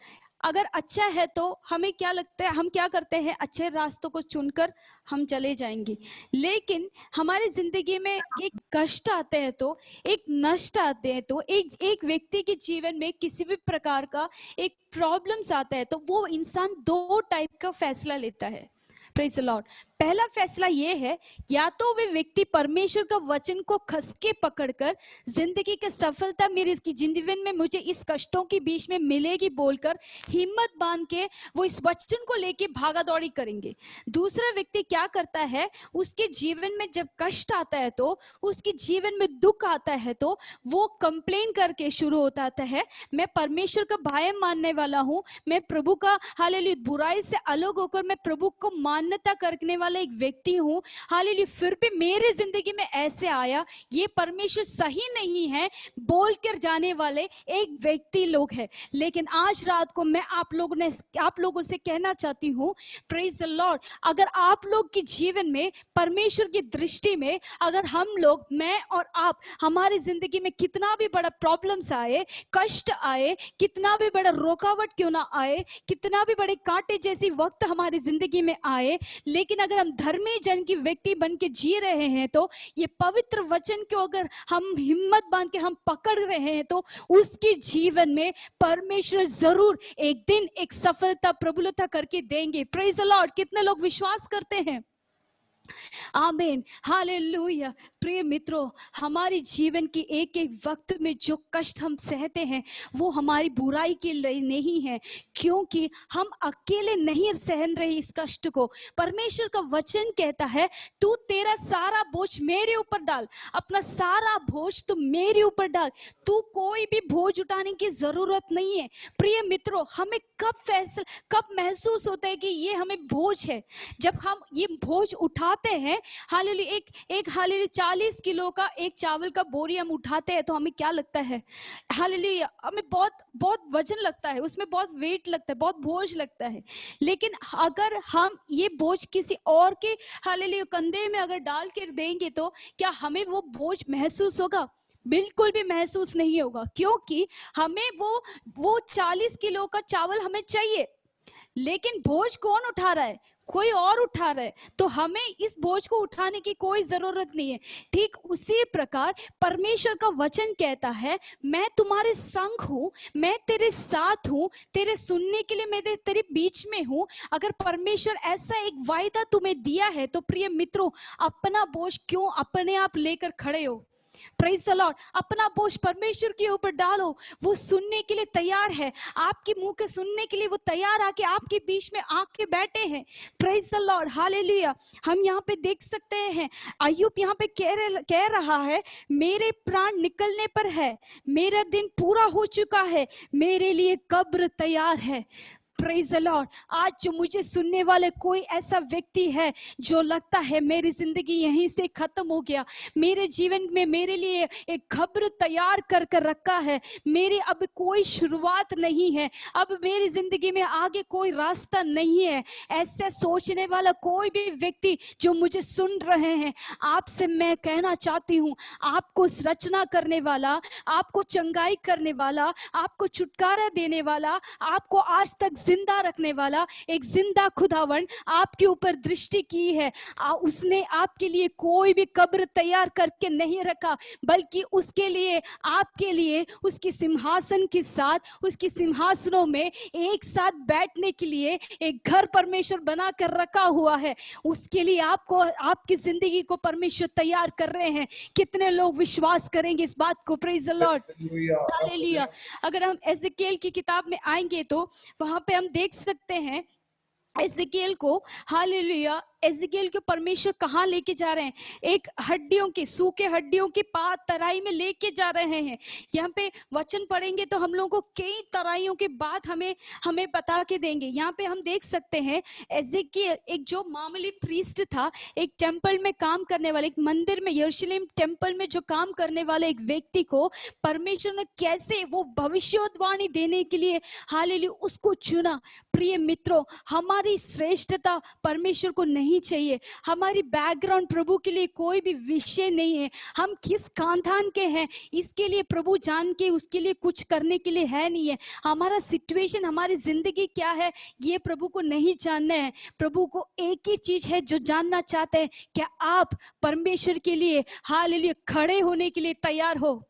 अगर अच्छा है तो हमें क्या लगता है, हम क्या करते हैं, अच्छे रास्तों को चुनकर हम चले जाएंगे। लेकिन हमारी जिंदगी में एक कष्ट आते हैं तो, एक नष्ट आते हैं तो, एक व्यक्ति के जीवन में किसी भी प्रकार का एक प्रॉब्लम्स आता है तो वो इंसान दो टाइप का फैसला लेता है। Praise the Lord. पहला फैसला ये है, या तो वे व्यक्ति परमेश्वर का वचन को खस के पकड़कर जिंदगी की सफलता मेरे जीवन में मुझे इस कष्टों के बीच में मिलेगी बोलकर हिम्मत बांध के वो इस वचन को लेके भागा दौड़ी करेंगे। दूसरा व्यक्ति क्या करता है, उसके जीवन में जब कष्ट आता है तो, उसके जीवन में दुख आता है तो वो कंप्लेन करके शुरू होता है, मैं परमेश्वर का भय मानने वाला हूँ, मैं प्रभु का हालेलुया बुराई से अलग होकर मैं प्रभु को मान्यता करने वाला एक व्यक्ति हूँ, हालेलुया फिर भी मेरे जिंदगी में ऐसे आया, ये परमेश्वर सही नहीं है बोल कर जाने वाले एक व्यक्ति लोग हैं। लेकिन आज रात को मैं आप लोगों से कहना चाहती हूँ, प्रेज द लॉर्ड, अगर आप लोग के जीवन में परमेश्वर की दृष्टि में अगर हम लोग, मैं और आप, हमारी जिंदगी में कितना भी बड़ा प्रॉब्लम्स आए, कष्ट आए, कितना भी बड़ा रुकावट क्यों ना आए, कितना भी बड़े कांटे जैसी वक्त हमारी जिंदगी में आए, लेकिन अगर हम धर्मी जन की व्यक्ति बन के जी रहे हैं तो ये पवित्र वचन को अगर हम हिम्मत बांध के हम पकड़ रहे हैं तो उसके जीवन में परमेश्वर जरूर एक दिन एक सफलता प्रबलता करके देंगे। Praise the Lord. कितने लोग विश्वास करते हैं? आमीन, हालेलुया। प्रिय मित्रों, हमारे जीवन की एक एक वक्त में जो कष्ट हम सहते हैं वो हमारी बुराई के लिए नहीं है, क्योंकि हम अकेले नहीं सहन रहे इस कष्ट को। परमेश्वर का वचन कहता है, तू तेरा सारा बोझ मेरे ऊपर डाल, अपना सारा बोझ तू मेरे ऊपर डाल, तू कोई भी बोझ उठाने की जरूरत नहीं है। प्रिय मित्रों, हमें कब महसूस होता है कि ये हमें बोझ है? जब हम ये बोझ उठाते हैं, हालेलुया, एक हालेलुया 40 किलो का एक चावल का बोरी हम उठाते हैं तो हमें क्या लगता है? हालेलुया, हमें बहुत वजन लगता है, उसमें बहुत वेट लगता है, बहुत बोझ लगता है। लेकिन अगर हम ये बोझ किसी और के हालेलुया कंधे में अगर डाल कर देंगे तो क्या हमें वो बोझ महसूस होगा? बिल्कुल भी महसूस नहीं होगा, क्योंकि हमें वो 40 किलो का चावल हमें चाहिए, लेकिन बोझ कौन उठा रहा है? कोई और उठा रहा है, तो हमें इस बोझ को उठाने की कोई जरूरत नहीं है। ठीक उसी प्रकार परमेश्वर का वचन कहता है, मैं तुम्हारे संग हूँ, मैं तेरे साथ हूँ, तेरे सुनने के लिए मैं तेरे बीच में हूँ। अगर परमेश्वर ऐसा एक वायदा तुम्हें दिया है तो प्रिय मित्रों, अपना बोझ क्यों अपने आप लेकर खड़े हो? Praise the Lord. अपना बोझ परमेश्वर के ऊपर डालो, वो सुनने के लिए तैयार है, आपके मुंह के सुनने के लिए वो तैयार आके आपके बीच में आके बैठे हैं। Praise the Lord, hallelujah. हम यहाँ पे देख सकते हैं, अय्यूब यहाँ पे कह रहा है, मेरे प्राण निकलने पर है, मेरा दिन पूरा हो चुका है, मेरे लिए कब्र तैयार है। Praise the Lord. आज जो मुझे सुनने वाले कोई ऐसा व्यक्ति है जो लगता है मेरी जिंदगी यहीं से खत्म हो गया, मेरे जीवन में मेरे लिए एक खबर तैयार कर कर रखा है, मेरी अब कोई शुरुआत नहीं है, अब मेरी जिंदगी में आगे कोई रास्ता नहीं है, ऐसे सोचने वाला कोई भी व्यक्ति जो मुझे सुन रहे हैं, आपसे मैं कहना चाहती हूँ, आपको रचना करने वाला, आपको चंगाई करने वाला, आपको छुटकारा देने वाला, आपको आज तक जिंदा रखने वाला एक जिंदा खुदावन आपके ऊपर दृष्टि की है। उसने आपके लिए कोई भी कब्र तैयार करके नहीं रखा, बल्कि उसके लिए, आपके लिए उसके सिंहासन के साथ, उसके सिंहासनों में एक साथ बैठने के लिए एक घर परमेश्वर बना कर रखा हुआ है। उसके लिए आपको, आपकी जिंदगी को परमेश्वर तैयार कर रहे हैं। कितने लोग विश्वास करेंगे इस बात को? Praise the Lord, hallelujah. अगर हम एजेकिएल की किताब में आएंगे तो वहां पे हम देख सकते हैं एजेकिएल को, हालेलुया, एजेकियेल को परमेश्वर कहाँ लेके जा रहे हैं? एक हड्डियों की, सूखे हड्डियों की तराई में लेके जा रहे हैं। यहाँ पे वचन पढ़ेंगे तो हम लोगों को कई तराइयों की बात हमें हमें बता के देंगे। यहाँ पे हम देख सकते हैं एजेकियेल एक जो मामूली प्रीस्ट था, एक टेम्पल में काम करने वाले, एक मंदिर में, यरूशलेम टेम्पल में जो काम करने वाले एक व्यक्ति को परमेश्वर ने कैसे वो भविष्यवाणी देने के लिए हालेलुया उसको चुना। प्रिय मित्रों, हमारी श्रेष्ठता परमेश्वर को नहीं चाहिए, हमारी बैकग्राउंड प्रभु के लिए कोई भी विषय नहीं है, हम किस खानदान के हैं इसके लिए प्रभु जान के उसके लिए कुछ करने के लिए है नहीं है। हमारा सिचुएशन, हमारी जिंदगी क्या है ये प्रभु को नहीं जानना है। प्रभु को एक ही चीज है जो जानना चाहते हैं, क्या आप परमेश्वर के लिए हालेलुया खड़े होने के लिए तैयार हो?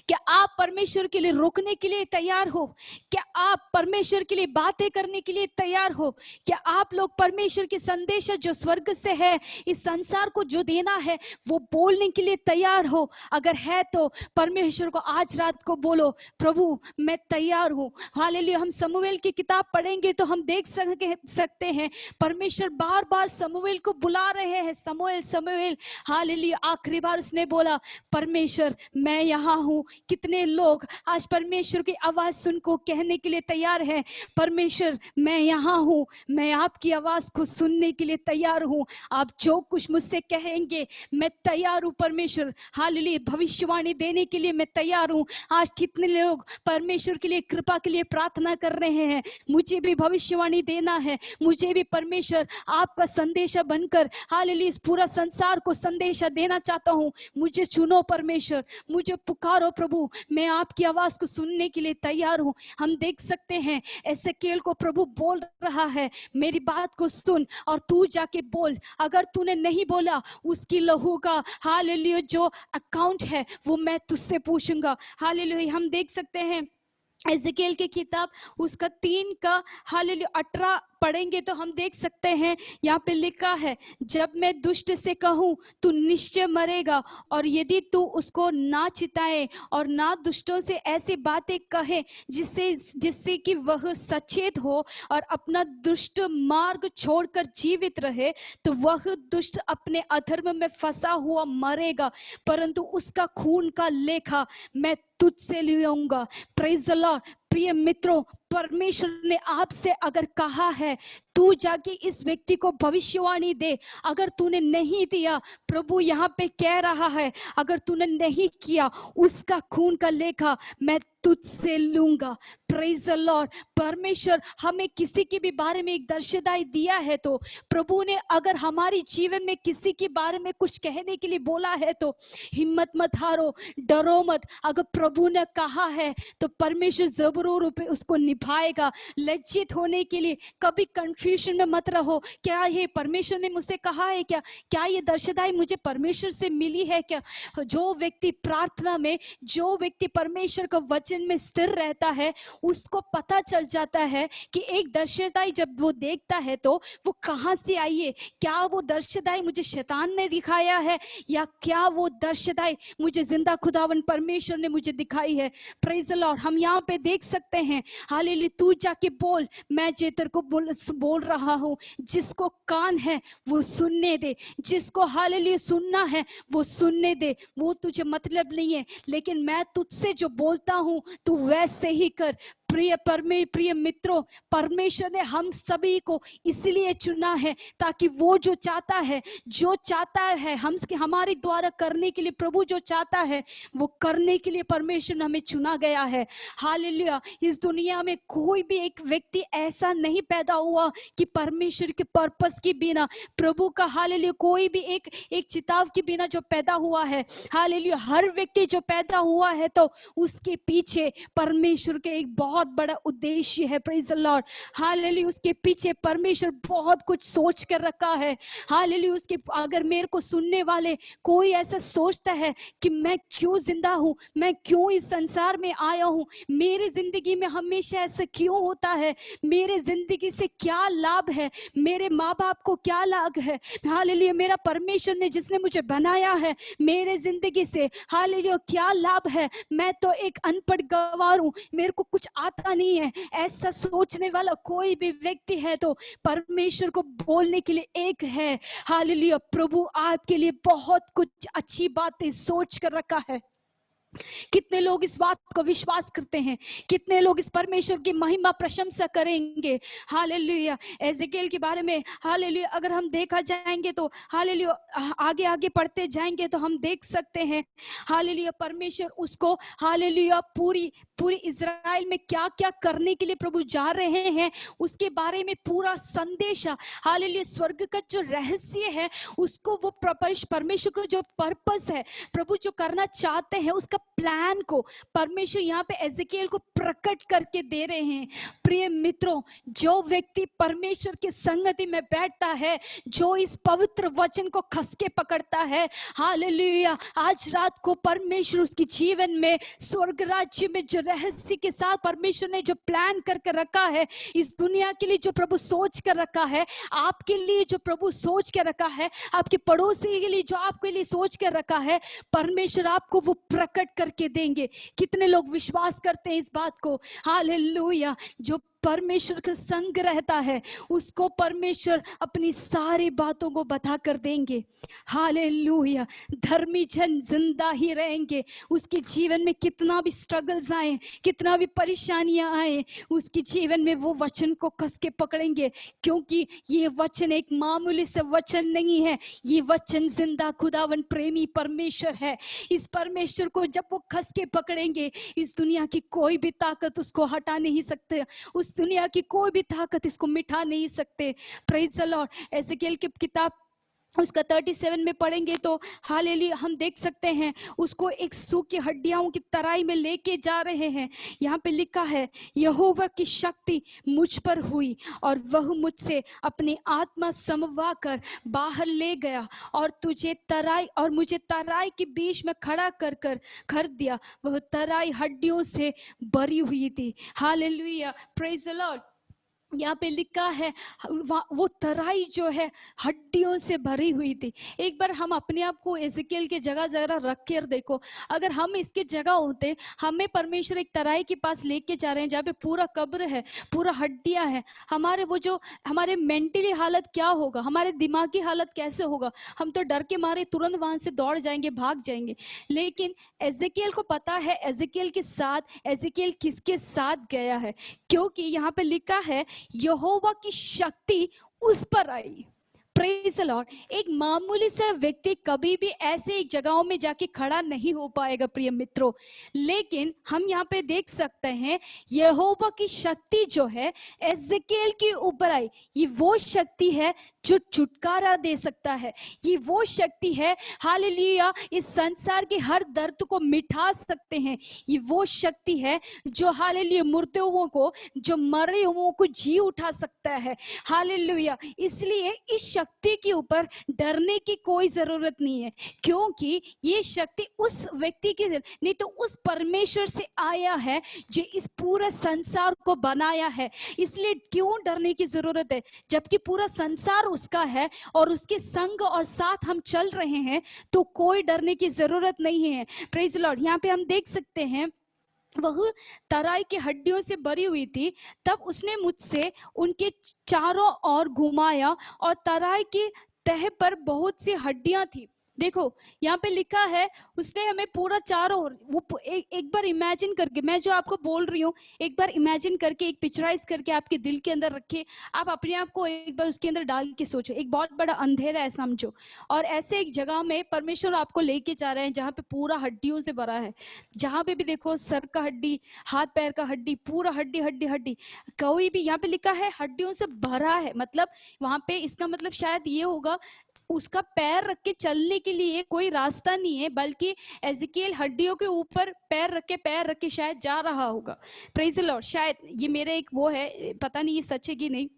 क्या आप परमेश्वर के लिए रुकने के लिए तैयार हो? क्या आप परमेश्वर के लिए बातें करने के लिए तैयार हो? क्या आप लोग परमेश्वर के संदेश जो स्वर्ग से है इस संसार को जो देना है वो बोलने के लिए तैयार हो? अगर है तो परमेश्वर को आज रात को बोलो, प्रभु मैं तैयार हूँ। हालेलुया। हम शमूएल की किताब पढ़ेंगे तो हम देख सकते हैं परमेश्वर बार बार शमूएल को बुला रहे हैं, शमूएल शमूएल। हालेलुया। आखिरी बार उसने बोला, परमेश्वर मैं यहाँ हूँ। कितने लोग आज परमेश्वर की आवाज सुन को कहने के लिए तैयार हैं, परमेश्वर मैं यहाँ हूँ, मैं आपकी आवाज को सुनने के लिए तैयार हूँ, आप जो कुछ मुझसे कहेंगे मैं तैयार हूँ परमेश्वर। हालेलुया। भविष्यवाणी देने के लिए मैं तैयार हूँ। आज कितने लोग परमेश्वर के लिए कृपा के लिए प्रार्थना कर रहे हैं, मुझे भी भविष्यवाणी देना है, मुझे भी परमेश्वर आपका संदेशा बनकर हालेलुया इस पूरा संसार को संदेशा देना चाहता हूँ, मुझे चुनो परमेश्वर, मुझे पुकारो प्रभु, मैं आपकी आवाज को सुनने के लिए तैयार हूँ। हम देख सकते हैं एसेकियेल को प्रभु बोल रहा है, मेरी बात को सुन और तू जाके बोल। अगर तूने नहीं बोला उसकी लहू का हालेलुया जो अकाउंट है वो मैं तुझसे पूछूंगा। हालेलुया। हम देख सकते हैं एजेकियेल की किताब उसका 3 का हालेलुया 18 पढ़ेंगे तो हम देख सकते हैं यहाँ पे लिखा है, जब मैं दुष्ट से कहूँ तू निश्चय मरेगा और यदि तू उसको ना चिताए और ना दुष्टों से ऐसी बातें कहे जिससे कि वह सचेत हो और अपना दुष्ट मार्ग छोड़कर जीवित रहे, तो वह दुष्ट अपने अधर्म में फंसा हुआ मरेगा, परंतु उसका खून का लेखा मैं तुझसे लूंगा। Praise the Lord. प्रिय मित्रों, परमेश्वर ने आपसे अगर कहा है तू जाके इस व्यक्ति को भविष्यवाणी दे, अगर तूने नहीं दिया, प्रभु यहाँ पे कह रहा है अगर तूने नहीं किया उसका खून का लेखा मैं तुझसे लूंगा। Praise the Lord. परमेश्वर हमें किसी के भी बारे में एक दर्शदाई दिया है तो प्रभु ने अगर हमारी जीवन में किसी के बारे में कुछ कहने के लिए बोला है तो हिम्मत मत हारो, डरो मत। अगर प्रभु ने कहा है तो परमेश्वर जरूर उसको निभाएगा। लज्जित होने के लिए कभी कंफ्यूजन में मत रहो, क्या ये परमेश्वर ने मुझसे कहा है क्या ये दर्शदाई मुझे परमेश्वर से मिली है क्या? जो व्यक्ति प्रार्थना में, जो व्यक्ति परमेश्वर का वचन में स्थिर रहता है उसको पता चल जाता है कि एक दर्शदाई जब वो देखता है तो वो कहां से आई है। क्या वो दर्शदाई मुझे शैतान ने दिखाया है या क्या वो दर्शदाई मुझे जिंदा खुदावन परमेश्वर ने मुझे दिखाई है। Praise the Lord. हम यहाँ पे देख सकते हैं हालेलुया। तू जाके बोल, मैं जे तेरे को बोल रहा हूँ, जिसको कान है वो सुनने दे, जिसको हालेलुया सुनना है वो सुनने दे। वो तुझे मतलब नहीं है लेकिन मैं तुझसे जो बोलता हूँ तू वैसे ही कर। प्रिय मित्रों, परमेश्वर ने हम सभी को इसलिए चुना है ताकि वो जो चाहता है हम हमारे द्वारा करने के लिए, प्रभु जो चाहता है वो करने के लिए परमेश्वर ने हमें चुना गया है। हालेलुया। इस दुनिया में कोई भी एक व्यक्ति ऐसा नहीं पैदा हुआ कि परमेश्वर के पर्पस के बिना, प्रभु का हालेलुया कोई भी एक चिताव के बिना जो पैदा हुआ है। हालेलुया। हर व्यक्ति जो पैदा हुआ है तो उसके पीछे परमेश्वर के एक बहुत बड़ा उद्देश्य है। Praise the Lord. हालेलुया। उसके पीछे परमेश्वर बहुत कुछ सोच कर रखा है। हालेलुया। उसके अगर मेरे को सुनने वाले कोई ऐसा सोचता है कि मैं क्यों जिंदा हूं, मैं क्यों इस संसार में आया हूं, मेरी जिंदगी में हमेशा ऐसा क्यों होता है, मेरे जिंदगी से क्या लाभ है, मेरे माँ बाप को क्या लाभ है, हालेलुया मेरा परमेश्वर ने जिसने मुझे बनाया है मेरे जिंदगी से हालेलुया क्या लाभ है, मैं तो एक अनपढ़ गंवार हूं, मेरे को कुछ चाहता नहीं है। ऐसा सोचने वाला कोई भी व्यक्ति है तो परमेश्वर को बोलने के लिए एक है, हालेलुया, प्रभु आपके लिए बहुत कुछ अच्छी बातें सोच कर रखा है। कितने लोग इस बात को विश्वास करते हैं? कितने लोग इस परमेश्वर की महिमा प्रशंसा करेंगे? हालेलुया। एजेकिएल के बारे में हालेलुया अगर हम देखा जाएंगे तो हालेलुया आगे आगे पढ़ते जाएंगे तो हम देख सकते हैं हालेलुया परमेश्वर उसको हालेलुया पूरी पूरी इज़राइल में क्या क्या करने के लिए प्रभु जा रहे हैं उसके बारे में पूरा संदेश, हालेलुया स्वर्ग का जो रहस्य है उसको वो परमेश्वर को जो पर्पस है, प्रभु जो करना चाहते हैं उसका प्लान को परमेश्वर यहाँ पे एजेकिएल को प्रकट करके दे रहे हैं। प्रिय मित्रों, जो व्यक्ति परमेश्वर की संगति में बैठता है, जो इस पवित्र वचन को खस के पकड़ता है, हालेलुया, आज रात को परमेश्वर उसके जीवन में स्वर्ग राज्य में जो रहस्य के साथ परमेश्वर ने जो प्लान करके रखा है, इस दुनिया के लिए जो प्रभु सोच कर रखा है, आपके लिए जो प्रभु सोच के रखा है, आपके पड़ोसी के लिए जो आपके लिए सोच कर रखा है, परमेश्वर आपको वो प्रकट करके देंगे। कितने लोग विश्वास करते हैं इस बात को? हालेलुया। जो परमेश्वर का संग रहता है उसको परमेश्वर अपनी सारी बातों को बता कर देंगे। हालेलुया। धर्मी जन जिंदा ही रहेंगे, उसके जीवन में कितना भी स्ट्रगल्स आए, कितना भी परेशानियां आए, उसके जीवन में वो वचन को कस के पकड़ेंगे, क्योंकि ये वचन एक मामूली से वचन नहीं है, ये वचन जिंदा खुदावन प्रेमी परमेश्वर है। इस परमेश्वर को जब वो कस के पकड़ेंगे, इस दुनिया की कोई भी ताकत उसको हटा नहीं सकते, उस दुनिया की कोई भी ताकत इसको मिटा नहीं सकते। Praise the Lord. एजेकिएल की किताब उसका 37 में पढ़ेंगे तो हालेलुया हम देख सकते हैं उसको एक सूखी हड्डियों की तराई में लेके जा रहे हैं। यहाँ पे लिखा है, यहोवा की शक्ति मुझ पर हुई और वह मुझसे अपनी आत्मा समवा कर बाहर ले गया और मुझे तराई के बीच में खड़ा कर दिया। वह तराई हड्डियों से भरी हुई थी। Hallelujah, praise the Lord. यहाँ पे लिखा है वो तराई जो है हड्डियों से भरी हुई थी। एक बार हम अपने आप को एजेकिएल के जगह जरा रख कर देखो, अगर हम इसके जगह होते, हमें परमेश्वर एक तराई के पास लेके जा रहे हैं जहाँ पे पूरा कब्र है, पूरा हड्डियां है, हमारे मेंटली हालत क्या होगा, हमारे दिमागी हालत कैसे होगा? हम तो डर के मारे तुरंत वहां से दौड़ जाएंगे, भाग जाएंगे। लेकिन एजेकिएल को पता है एजेकिएल किसके साथ गया है, क्योंकि यहाँ पे लिखा है यहोवा की शक्ति उस पर आई। Praise the Lord. एक मामूली सा व्यक्ति कभी भी ऐसे एक जगहों में जाके खड़ा नहीं हो पाएगा प्रिय मित्रों, लेकिन हम यहाँ पे देख सकते हैं यहोवा की शक्ति जो है एजेकिएल के ऊपर आई। ये वो शक्ति है जो छुटकारा दे सकता है, ये वो शक्ति है हालेलुया इस संसार के हर दर्द को मिटा सकते हैं। ये वो शक्ति है जो हालेलुया मुर्दे हुओं को, जो मरे हुओं को जी उठा सकता है। हालेलुया। इसलिए इस शक्ति के ऊपर डरने की कोई जरूरत नहीं है, क्योंकि ये शक्ति उस व्यक्ति के नहीं तो उस परमेश्वर से आया है जो इस पूरे संसार को बनाया है। इसलिए क्यों डरने की जरूरत है? जबकि पूरा संसार उसका है और उसके संग और साथ हम चल रहे हैं, तो कोई डरने की जरूरत नहीं है। Praise the Lord. यहाँ पे हम देख सकते हैं वह तराई की हड्डियों से भरी हुई थी। तब उसने मुझसे उनके चारों ओर घुमाया और तराई की तह पर बहुत सी हड्डियां थी। देखो यहाँ पे लिखा है उसने हमें पूरा चारों ओर वो एक बार इमेजिन करके, मैं जो आपको बोल रही हूँ एक बार इमेजिन करके, एक पिक्चराइज करके आपके दिल के अंदर रखे, आप अपने आप को एक बार उसके अंदर डाल के सोचो। एक बहुत बड़ा अंधेरा है समझो, और ऐसे एक जगह में परमेश्वर आपको लेके जा रहे हैं जहाँ पे पूरा हड्डियों से भरा है। जहाँ पे भी देखो सर का हड्डी, हाथ पैर का हड्डी, पूरा हड्डी हड्डी हड्डी, कोई भी यहाँ पे लिखा है हड्डियों से भरा है, मतलब वहां पे इसका मतलब शायद ये होगा उसका पैर रख के चलने के लिए कोई रास्ता नहीं है, बल्कि एजेकिएल हड्डियों के ऊपर पैर रख के शायद जा रहा होगा। Praise the Lord. शायद ये मेरे एक वो है, पता नहीं ये सच है कि नहीं।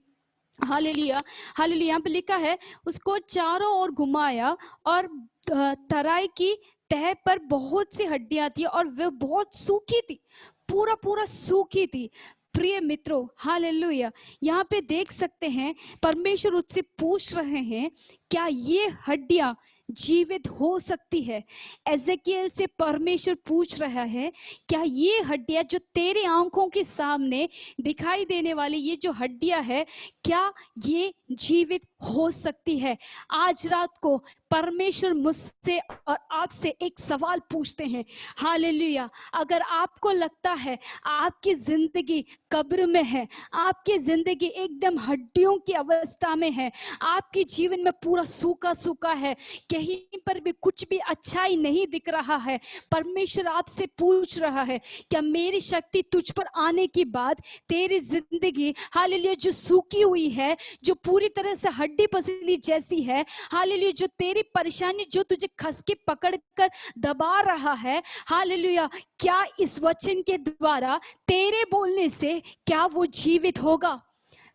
Hallelujah hallelujah. यहाँ पे लिखा है उसको चारों ओर घुमाया और तराई की तह पर बहुत सी हड्डियां थी और वह बहुत सूखी थी, पूरा सूखी थी। प्रिय मित्रों हालेलुया, यहाँ पे देख सकते हैं परमेश्वर उससे पूछ रहे हैं क्या ये हड्डियां जीवित हो सकती है। एजेकियल से परमेश्वर पूछ रहा है, क्या ये हड्डियां जो तेरे आंखों के सामने दिखाई देने वाली ये जो हड्डियां है, क्या ये जीवित हो सकती है? आज रात को परमेश्वर मुझसे और आपसे एक सवाल पूछते हैं। हालेलुया। अगर आपको लगता है आपकी जिंदगी कब्र में है, आपकी जिंदगी एकदम हड्डियों की अवस्था में है, आपके जीवन में पूरा सूखा सूखा है, कहीं पर भी कुछ भी अच्छाई नहीं दिख रहा है, परमेश्वर आपसे पूछ रहा है, क्या मेरी शक्ति तुझ पर आने के बाद तेरी जिंदगी हालेलुया जो सूखी हुई है, जो पूरी तरह से हड्डी पसली जैसी है, हालेलुया जो तेरी परेशानी जो तुझे खस के पकड़ कर दबा रहा है, हालेलुया क्या इस वचन के द्वारा तेरे बोलने से क्या वो जीवित होगा?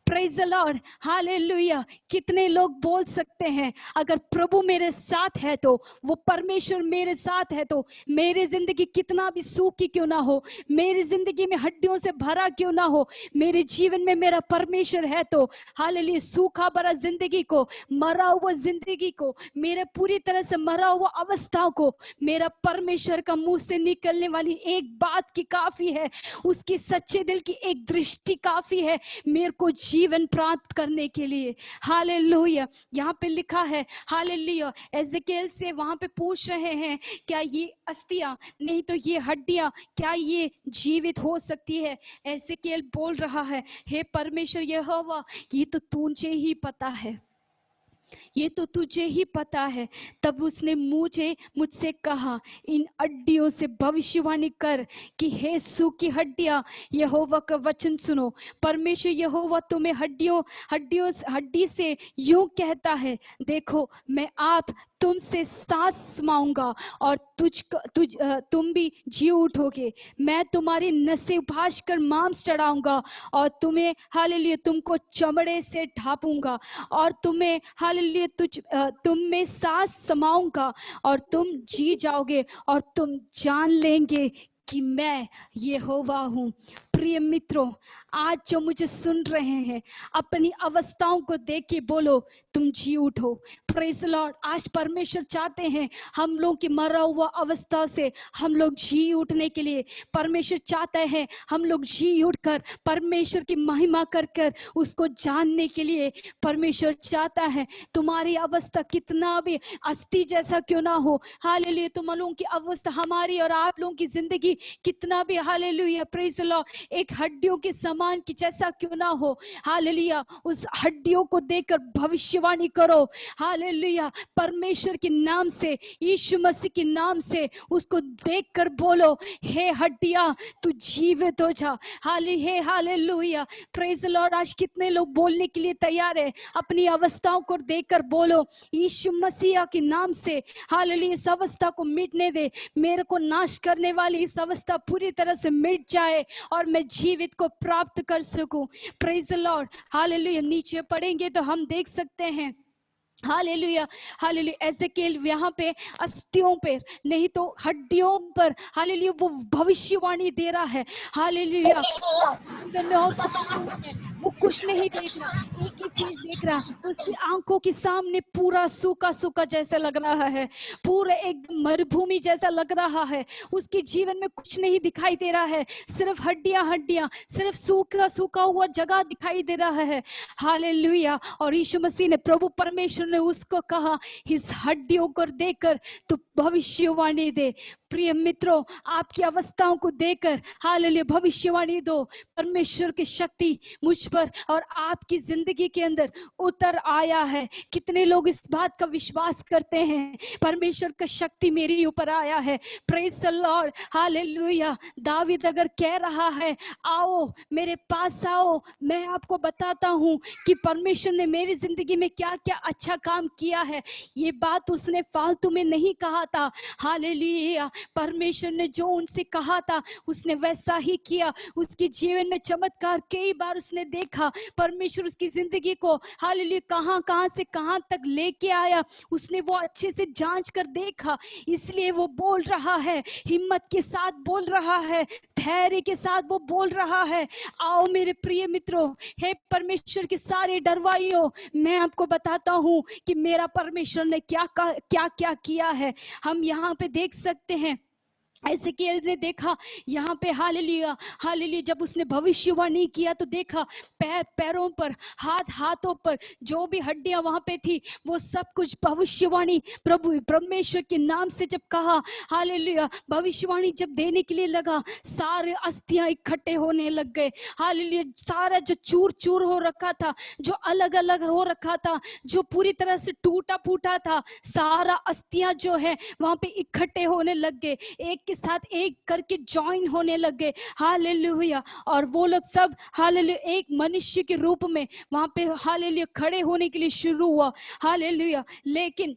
Praise the Lord, hallelujah. कितने लोग बोल सकते हैं, अगर प्रभु मेरे साथ है तो, वो परमेश्वर मेरे साथ है तो, मेरी जिंदगी कितना भी सूखी क्यों ना हो, मेरी जिंदगी में हड्डियों से भरा क्यों ना हो, मेरे जीवन में मेरा परमेश्वर है तो, हालेलुया सूखा भरा जिंदगी को, मरा हुआ जिंदगी को, मेरे पूरी तरह से मरा हुआ अवस्था को, मेरा परमेश्वर का मुंह से निकलने वाली एक बात की काफी है, उसकी सच्चे दिल की एक दृष्टि काफी है मेरे को जीवन प्राप्त करने के लिए। हालेलुया। यहाँ पे लिखा है, हालेलुया, एजेकियल से वहां पे पूछ रहे हैं, क्या ये अस्थियां नहीं तो ये हड्डियां क्या ये जीवित हो सकती है? एजेकियल बोल रहा है, हे परमेश्वर यहोवा, ये तो तुझे ही पता है, ये तो तुझे ही पता है। तब उसने मुझसे कहा, इन हड्डियों से भविष्यवाणी कर कि हे सूखी हड्डियां, यहोवा का वचन सुनो। परमेश्वर यहोवा तुम्हें हड्डी से यूं कहता है, देखो मैं आप तुमसे सांस समाऊंगा और तुम भी जी उठोगे। मैं तुम्हारी नसें उभास कर मांस चढ़ाऊंगा और तुम्हें हालेलुया तुमको चमड़े से ढापूंगा और तुम्हें हालेलुया तुम में सांस समाऊंगा और तुम जी जाओगे और तुम जान लेंगे कि मैं यहोवा हूँ। प्रिय मित्रों, आज जो मुझे सुन रहे हैं, अपनी अवस्थाओं को देख के बोलो तुम जी उठो। Praise Lord. आज परमेश्वर चाहते हैं हम लोग की मरा हुआ अवस्था से हम लोग जी उठने के लिए। परमेश्वर चाहते हैं हम लोग जी उठकर परमेश्वर की महिमा कर कर उसको जानने के लिए। परमेश्वर चाहता है तुम्हारी अवस्था कितना भी अस्थि जैसा क्यों ना हो, हालेलुया, तुम लोगों की अवस्था, हमारी और आप लोगों की जिंदगी कितना भी हालेलुया प्रेज लॉर्ड एक हड्डियों के समान की जैसा क्यों ना हो, हालेलुया, उस हड्डियों को देखकर भविष्यवाणी करो। हालेलुया, परमेश्वर के नाम से, यीशु मसीह के नाम से उसको देखकर बोलो, हे हड्डियां तू जीवित हो जा। Hallelujah praise the Lord. आज कितने लोग बोलने के लिए तैयार है, अपनी अवस्थाओं को देखकर बोलो, यीशु मसीह के नाम से हालेलुया इस अवस्था को मिटने दे, मेरे को नाश करने वाली इस अवस्था पूरी तरह से मिट जाए और मैं जीवित को प्राप्त कर सकूं। Praise the Lord. हालेलुया। नीचे पढ़ेंगे तो हम देख सकते हैं, हालेलुया हालेलुया, एजेकियल यहाँ पे अस्थियों पर नहीं तो हड्डियों पर हालेलुया वो भविष्यवाणी दे रहा है। हालेलुया, वो कुछ नहीं देख रहा, एक ही चीज देख रहा, उसकी आंखों के सामने पूरा सूखा सूखा जैसा लग रहा है, पूरा एक मरुभूमि जैसा लग रहा है, उसके जीवन में कुछ नहीं दिखाई दे रहा है, सिर्फ हड्डियां हड्डियां, सिर्फ सूखा सूखा हुआ जगह दिखाई दे रहा है। हालेलुया। और यीशु मसीह ने, प्रभु परमेश्वर ने उसको कहा, इस हड्डियों को देखकर तू भविष्यवाणी दे। प्रिय मित्रों, आपकी अवस्थाओं को देखकर हालेलुया भविष्यवाणी दो। परमेश्वर की शक्ति मुझ पर और आपकी जिंदगी के अंदर उतर आया है। कितने लोग इस बात का विश्वास करते हैं, परमेश्वर का शक्ति मेरे ऊपर आया है। Praise the Lord. Hallelujah. David अगर कह रहा है, आओ मेरे पास आओ, मैं आपको बताता हूं कि परमेश्वर ने मेरी जिंदगी में क्या क्या अच्छा काम किया है, ये बात उसने फालतू में नहीं कहा था। हालेलुया। परमेश्वर ने जो उनसे कहा था उसने वैसा ही किया। उसके जीवन में चमत्कार कई बार उसने देखा। परमेश्वर उसकी जिंदगी को हालेलुया कहां कहां से कहां तक लेके आया, उसने वो अच्छे से जांच कर देखा। इसलिए वो बोल रहा है, हिम्मत के साथ बोल रहा है, धैर्य के साथ वो बोल रहा है। आओ मेरे प्रिय मित्रों, हे परमेश्वर के सारे डरवाइयों, मैं आपको बताता हूं कि मेरा परमेश्वर ने क्या क्या किया है। हम यहाँ पे देख सकते हैं, ऐसे कि ने देखा यहाँ पे हालेलुया हालेलुया, जब उसने भविष्यवाणी किया तो देखा पैरों पर, हाथों पर जो भी हड्डियां वहां पे थी वो सब कुछ भविष्यवाणी प्रभु परमेश्वर के नाम से जब कहा, हालेलुया भविष्यवाणी जब देने के लिए लगा, सारे अस्थियां इकट्ठे होने लग गए। हालेलुया सारा जो चूर चूर हो रखा था, जो अलग अलग हो रखा था, जो पूरी तरह से टूटा फूटा था, सारा अस्थियां जो है वहां पे इकट्ठे होने लग गए, एक के साथ एक करके ज्वाइन होने लग गए। हालेलुया, और वो लोग सब हालेलुया एक मनुष्य के रूप में वहां पे हालेलुया खड़े होने के लिए शुरू हुआ। हालेलुया, लेकिन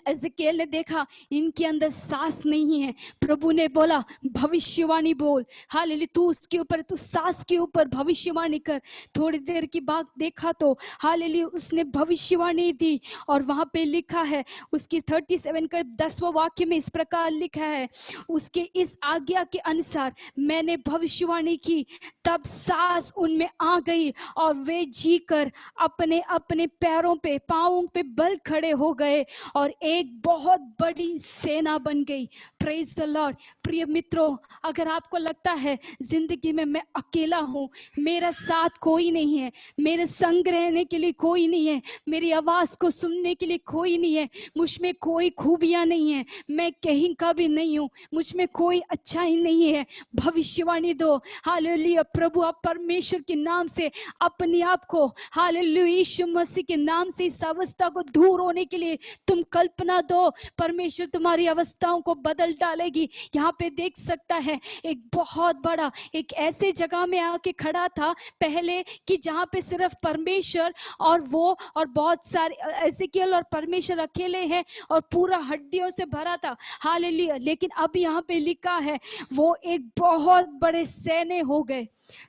एजेकिएल ने देखा इनके अंदर सांस नहीं है। प्रभु ने बोला भविष्यवाणी बोल, हालेलुया तू उसके ऊपर, तू सांस के ऊपर भविष्यवाणी कर। थोड़ी देर की बात देखा तो हालेलुया उसने भविष्यवाणी दी, और वहां पे लिखा है उसकी 37 का 10वां वाक्य में इस प्रकार लिखा है, उसके इस आज्ञा के अनुसार मैंने भविष्यवाणी की, तब सांस उनमें आ गई और वे जीकर अपने अपने पैरों पे, पांवों पे बल खड़े हो गए और एक बहुत बड़ी सेना बन गई। Praise the Lord. प्रिय मित्रों, अगर आपको लगता है जिंदगी में मैं अकेला हूं, मेरा साथ कोई नहीं है, मेरे संग रहने के लिए कोई नहीं है, मेरी आवाज को सुनने के लिए कोई नहीं है, मुझ में कोई खूबियां नहीं है, मैं कहीं का भी नहीं हूं, मुझ में कोई अच्छाई नहीं है, भविष्यवाणी दो। हालेलुया, प्रभु आप परमेश्वर के नाम से अपने आप को, हालेलुया यीशु मसीह के नाम से इस अवस्था को दूर होने के लिए तुम कल्पना दो, परमेश्वर तुम्हारी अवस्थाओं को बदल डालेगी। यहाँ पे देख सकता है एक बहुत बड़ा, एक ऐसे जगह में आके खड़ा था पहले कि जहाँ पे सिर्फ परमेश्वर और वो और बहुत सारे एजेकिएल और परमेश्वर अकेले हैं और पूरा हड्डियों से भरा था। हालेलुया, लेकिन अब यहाँ पे लिखा है वो एक बहुत बड़े सैने हो गए।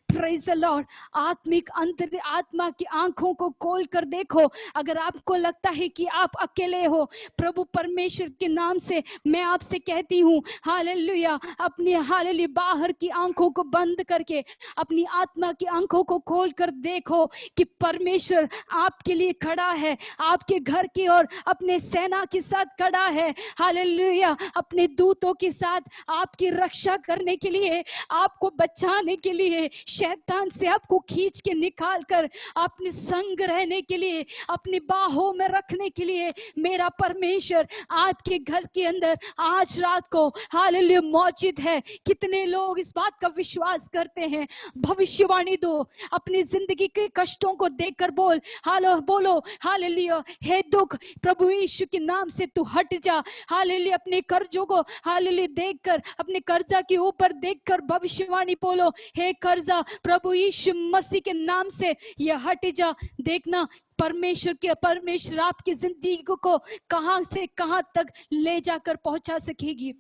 Praise the Lord. आत्मिक अंतर आत्मा की आंखों को खोल कर देखो। अगर आपको लगता है कि आप अकेले हो, प्रभु परमेश्वर के नाम से मैं आपसे कहती हूँ, हालेलुया अपनी हालेलुया बाहर की आंखों को बंद करके अपनी आत्मा की आंखों को खोल कर देखो कि परमेश्वर आपके लिए खड़ा है, आपके घर की ओर अपने सेना के साथ खड़ा है। हालेलुया, अपने दूतों के साथ आपकी रक्षा करने के लिए, आपको बचाने के लिए, शैतान से आपको खींच के निकाल कर अपने संग रहने के लिए, अपनी बाहों में रखने के लिए मेरा परमेश्वर आपके घर के अंदर आज रात को हालेलुया मौजूद है। कितने लोग इस बात का विश्वास करते हैं? भविष्यवाणी दो, अपनी जिंदगी के कष्टों को देखकर बोलो हालेलुया, हे दुख प्रभु यीशु के नाम से तू हट जा। हालेलुया, अपने कर्जों को हालेलुया देखकर, अपने कर्जा के ऊपर देखकर भविष्यवाणी बोलो, हे कर्जा प्रभु यीशु मसीह के नाम से ये हट जा। देखना परमेश्वर आपकी जिंदगी को कहां से कहां तक ले जाकर पहुंचा सकेगी।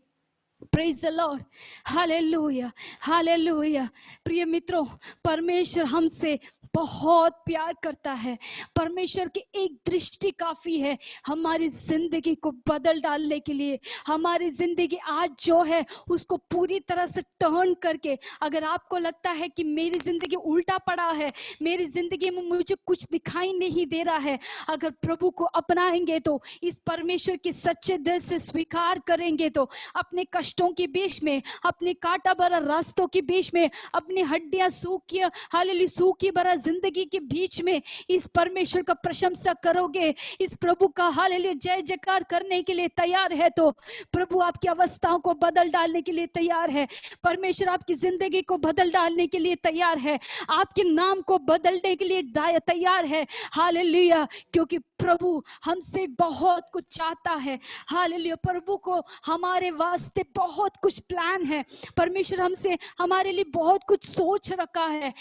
Praise the Lord, hallelujah hallelujah. प्रिय मित्रों, परमेश्वर हमसे बहुत प्यार करता है। परमेश्वर की एक दृष्टि काफी है हमारी जिंदगी को बदल डालने के लिए। हमारी जिंदगी आज जो है उसको पूरी तरह से टर्न करके, अगर आपको लगता है कि मेरी जिंदगी उल्टा पड़ा है, मेरी जिंदगी में मुझे कुछ दिखाई नहीं दे रहा है, अगर प्रभु को अपनाएंगे तो, इस परमेश्वर के सच्चे दिल से स्वीकार करेंगे तो, अपने कष्टों के बीच में, अपने कांटा भरा रास्तों के बीच में, अपनी हड्डियां सूखी हालेलुया सूखी भरा जिंदगी के बीच में इस परमेश्वर का प्रशंसा करोगे, इस प्रभु का हालेलुया जय जयकार करने के लिए तैयार है तो प्रभु आपकी अवस्थाओं को बदल डालने के लिए तैयार है। परमेश्वर आपकी जिंदगी को बदल डालने के लिए तैयार है, आपके नाम को बदलने के लिए तैयार है। हालेलुया, क्योंकि प्रभु हमसे बहुत कुछ चाहता है। हालेलुया, प्रभु को हमारे वास्ते बहुत कुछ प्लान है। परमेश्वर हमसे हमारे लिए बहुत कुछ सोच रखा है।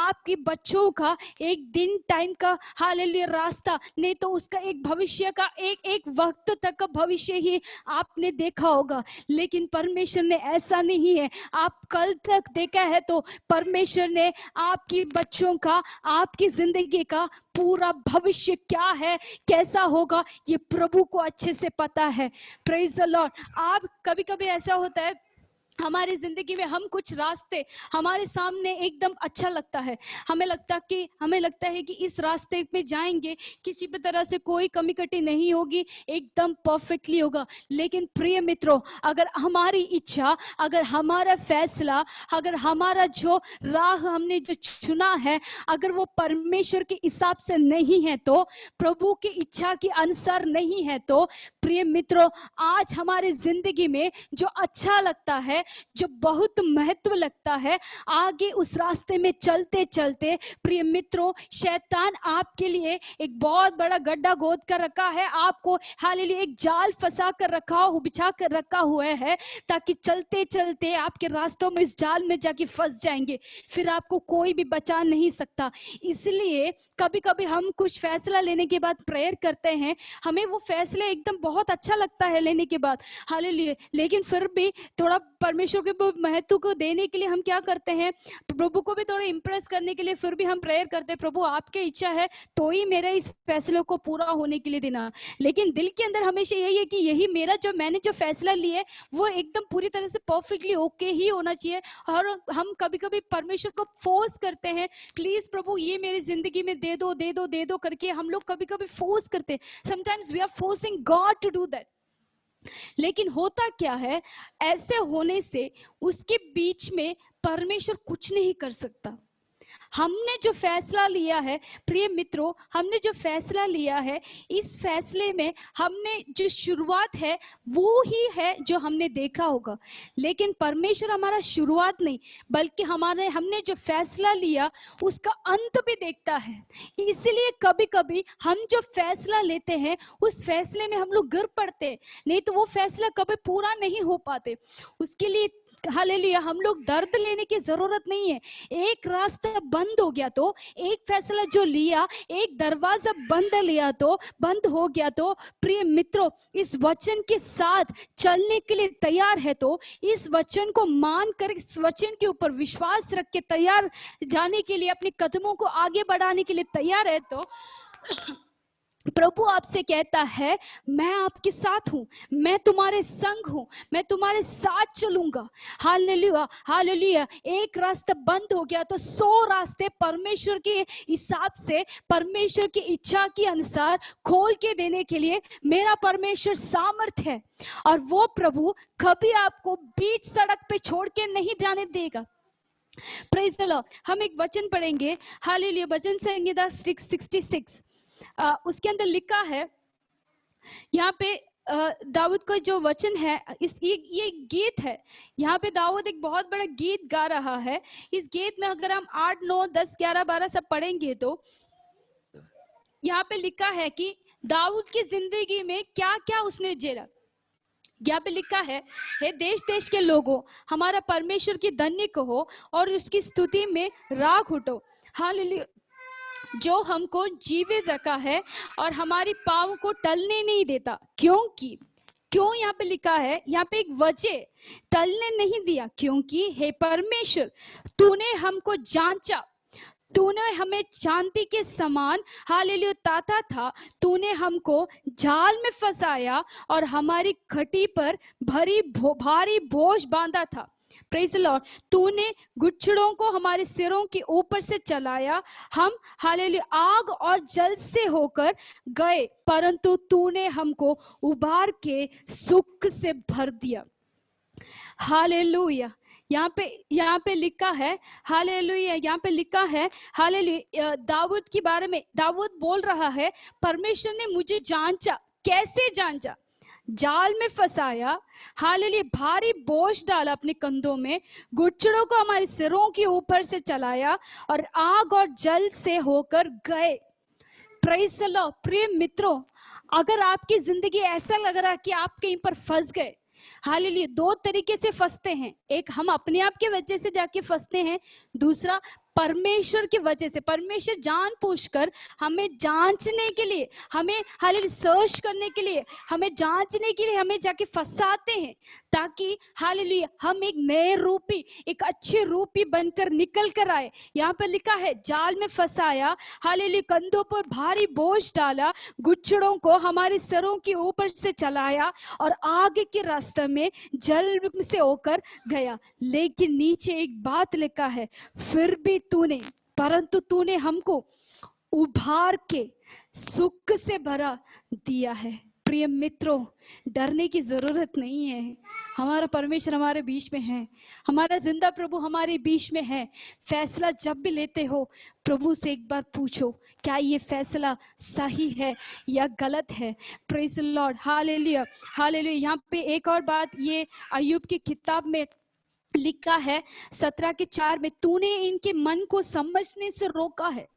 आपके बच्चों का एक दिन टाइम का हालेलुया रास्ता, नहीं तो उसका एक भविष्य का एक एक वक्त तक का भविष्य ही आपने देखा होगा। लेकिन परमेश्वर ने ऐसा नहीं है, आप कल तक देखा है तो परमेश्वर ने आपके बच्चों का, आपकी जिंदगी का पूरा भविष्य क्या है, कैसा होगा, ये प्रभु को अच्छे से पता है। Praise the Lord. आप कभी कभी ऐसा होता है हमारी जिंदगी में, हम कुछ रास्ते हमारे सामने एकदम अच्छा लगता है, हमें लगता है कि इस रास्ते पे जाएंगे किसी भी तरह से कोई कमी कटी नहीं होगी, एकदम परफेक्टली होगा। लेकिन प्रिय मित्रों, अगर हमारी इच्छा, अगर हमारा फैसला, अगर हमारा जो राह हमने जो चुना है, अगर वो परमेश्वर के हिसाब से नहीं है, तो प्रभु की इच्छा के अनुसार नहीं है, तो प्रिय मित्रों, आज हमारी जिंदगी में जो अच्छा लगता है, जो बहुत महत्व लगता है, आगे उस रास्ते में चलते चलते प्रिय मित्रों, शैतान आपके लिए एक बहुत बड़ा गड्ढा खोद कर रखा है, आपको हालेलुया एक जाल फंसा कर रखा, बिछा कर रखा हुआ है, ताकि चलते चलते आपके रास्तों में इस जाल में जाके फंस जाएंगे, फिर आपको कोई भी बचा नहीं सकता। इसलिए कभी कभी हम कुछ फैसला लेने के बाद प्रेयर करते हैं, हमें वो फैसला एकदम बहुत अच्छा लगता है लेने के बाद, हालेलुया, लेकिन फिर भी थोड़ा परमेश्वर के महत्व को देने के लिए हम क्या करते हैं, प्रभु को भी थोड़ा इंप्रेस करने के लिए फिर भी हम प्रेयर करते हैं, प्रभु आपकी इच्छा है तो ही मेरे इस फैसले को पूरा होने के लिए देना। लेकिन दिल के अंदर हमेशा यही है कि यही मेरा मैंने जो फैसला लिया है वो एकदम पूरी तरह से परफेक्टली ओके ही होना चाहिए। और हम कभी कभी परमेश्वर को फोर्स करते हैं, प्लीज प्रभु ये मेरी जिंदगी में दे दो दे दो दे दो करके हम लोग कभी कभी फोर्स करते हैं। Sometimes we are forcing God to do that. लेकिन होता क्या है, ऐसे होने से उसके बीच में परमेश्वर कुछ नहीं कर सकता। हमने जो फैसला लिया है प्रिय मित्रों, हमने जो फैसला लिया है, इस फैसले में हमने जो शुरुआत है वो ही है जो हमने देखा होगा। लेकिन परमेश्वर हमारा शुरुआत नहीं, बल्कि हमने जो फैसला लिया उसका अंत भी देखता है। इसलिए कभी कभी हम जो फैसला लेते हैं उस फैसले में हम लोग गिर पड़ते हैं, नहीं तो वो फैसला कभी पूरा नहीं हो पाते। उसके लिए हालेलुया हम लोग दर्द लेने की जरूरत नहीं है। एक रास्ता बंद हो गया तो, एक फैसला जो लिया, एक दरवाजा बंद हो गया तो प्रिय मित्रों, इस वचन के साथ चलने के लिए तैयार है तो, इस वचन को मानकर, इस वचन के ऊपर विश्वास रख के तैयार जाने के लिए, अपने कदमों को आगे बढ़ाने के लिए तैयार है तो प्रभु आपसे कहता है मैं आपके साथ हूं, मैं तुम्हारे संग हूं, मैं तुम्हारे साथ चलूंगा। Hallelujah hallelujah. एक रास्ता बंद हो गया तो 100 रास्ते परमेश्वर के हिसाब से, परमेश्वर की इच्छा के अनुसार खोल के देने के लिए मेरा परमेश्वर सामर्थ है। और वो प्रभु कभी आपको बीच सड़क पे छोड़ के नहीं जाने देगा। Praise the Lord. हम एक वचन पढ़ेंगे, हालेलुया, वचन संहिता 666। उसके अंदर लिखा है, यहाँ पे दाऊद का जो वचन है, ये गीत है। यहाँ पे दाऊद एक बहुत बड़ा गीत गा रहा है। इस गीत में अगर हम 8, 9, 10, 11, 12 सब पढ़ेंगे तो यहाँ पे लिखा है कि दाऊद की जिंदगी में क्या क्या उसने झेला। यहाँ पे लिखा है, हे देश देश के लोगों, हमारा परमेश्वर की धन्य कहो और उसकी स्तुति में राग उठो। हालेलुया, जो हमको जीवित रखा है और हमारी पाँव को टलने नहीं देता। क्यों यहाँ पे लिखा है, यहाँ पे एक वजह, टलने नहीं दिया, क्योंकि हे परमेश्वर तूने हमको जांचा, तूने हमें चांदी के समान हालेलुया ताता था, तूने हमको जाल में फंसाया और हमारी खटी पर भारी बोझ बांधा था। Praise the Lord. तूने गुच्छड़ों को हमारे सिरों के ऊपर से चलाया, हम हालेलुया आग और जल से होकर गए, परंतु तूने हमको उबार के सुख से भर दिया। हालेलुया। यहाँ पे लिखा है, हालेलुया, यहाँ पे लिखा है, हालेलुया, दाऊद के बारे में दाऊद बोल रहा है, परमेश्वर ने मुझे जांचा। कैसे जांचा? जाल में फंसाया, हालेलुया, भारी बोझ डाला अपने कंधों में, गुच्छड़ों को हमारे सिरों के ऊपर से चलाया और आग और जल से होकर गए। Praise the Lord. प्रिय मित्रों, अगर आपकी जिंदगी ऐसा लग रहा है कि आप कहीं पर फंस गए, हालेलुया, 2 तरीके से फंसते हैं। एक, हम अपने आप के वजह से जाके फंसते हैं, दूसरा परमेश्वर की वजह से, परमेश्वर जानबूझकर हमें जांचने के लिए, हमें हालेलुया सर्च करने के लिए, हमें जांचने के लिए हमें जाके फंसाते हैं, ताकि हालेलुया हम एक नए रूपी, एक अच्छे रूपी बनकर निकल कर आए। यहाँ पर लिखा है, जाल में फंसाया, हालेलुया कंधों पर भारी बोझ डाला, गुच्छड़ों को हमारे सरों के ऊपर से चलाया और आगे के रास्ते में जल से होकर गया। लेकिन नीचे एक बात लिखा है, फिर भी परंतु तूने हमको उभार के सुख से भरा दिया है। प्रिय मित्रों, डरने की जरूरत नहीं है। हमारा परमेश्वर हमारे बीच में है, हमारा जिंदा प्रभु हमारे बीच में है। फैसला जब भी लेते हो, प्रभु से एक बार पूछो, क्या ये फैसला सही है या गलत है। Praise the Lord, hallelujah hallelujah. यहाँ पे एक और बात, ये अय्यूब की किताब में लिखा है 17:4 में, तूने इनके मन को समझने से रोका है।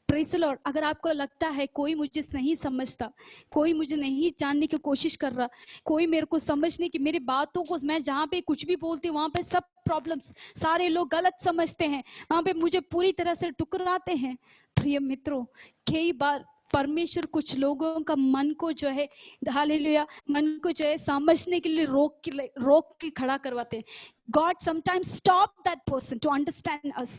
Praise the Lord. अगर आपको लगता है कोई मुझे नहीं समझता, कोई मुझे नहीं जानने की कोशिश कर रहा, कोई मेरे को समझने की, मेरी बातों को, मैं जहाँ पे कुछ भी बोलती हूँ वहाँ पे सब प्रॉब्लम्स, सारे लोग गलत समझते हैं, वहाँ पे मुझे पूरी तरह से टुकराते हैं। प्रिय मित्रों, कई बार परमेश्वर कुछ लोगों का मन को जो है, हालेलुया, मन को जो है समझने के लिए रोक के खड़ा करवाते हैं। God sometimes stop that person to understand us।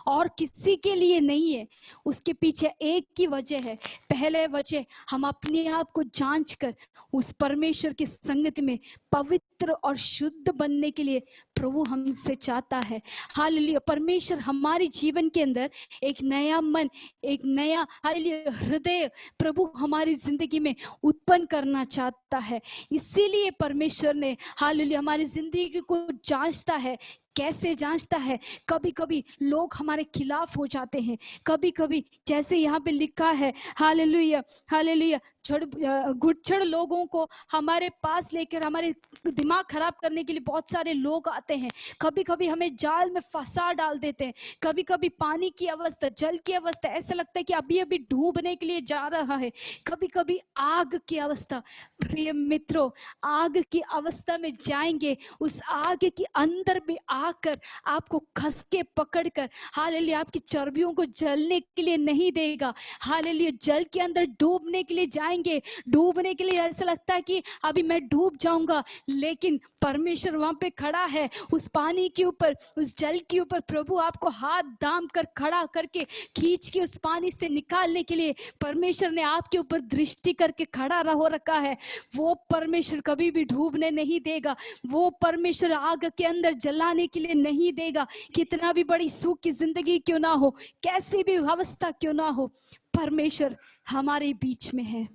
और किसी के लिए नहीं है, उसके पीछे एक ही वजह है। पहले वजह, हम अपने आप को जांच कर उस परमेश्वर की संगति में पवित्र और शुद्ध बनने के लिए प्रभु हमसे चाहता है। हालेलुया। परमेश्वर हमारे जीवन के अंदर एक नया मन, एक नया हालेलुया हृदय प्रभु हमारी जिंदगी में उत्पन्न करना चाहता है। इसीलिए परमेश्वर ने हालेलुया हमारी जिंदगी को जांचता है। कैसे जांचता है? कभी कभी लोग हमारे खिलाफ हो जाते हैं, कभी कभी जैसे यहाँ पे लिखा है, हालेलुया हालेलुया, गुच्छड़ लोगों को हमारे पास लेकर हमारे दिमाग खराब करने के लिए बहुत सारे लोग आते हैं। कभी कभी हमें जाल में फंसा डाल देते हैं। कभी कभी पानी की अवस्था, जल की अवस्था, ऐसा लगता है कि अभी अभी डूबने के लिए जा रहा है। कभी कभी आग की अवस्था। प्रिय मित्रों, आग की अवस्था में जाएंगे, उस आग के अंदर भी आकर आपको खस के पकड़ कर हालेलुया आपकी चर्बियों को जलने के लिए नहीं देगा। हालेलुया जल के अंदर डूबने के लिए जाएंगे, डूबने के लिए ऐसा लगता है कि अभी मैं डूब जाऊंगा, लेकिन परमेश्वर वहां पे खड़ा है, उस पानी के ऊपर, उस जल के ऊपर प्रभु आपको हाथ दाम कर खड़ा करके खींच के उस पानी से निकालने के लिए परमेश्वर ने आपके ऊपर दृष्टि करके खड़ा हो रखा है। वो परमेश्वर कभी भी डूबने नहीं देगा, वो परमेश्वर आग के अंदर जलाने के लिए नहीं देगा। कितना भी बड़ी सुख की जिंदगी क्यों ना हो, कैसी भी अवस्था क्यों ना हो, परमेश्वर हमारे बीच में है।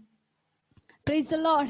Praise the Lord,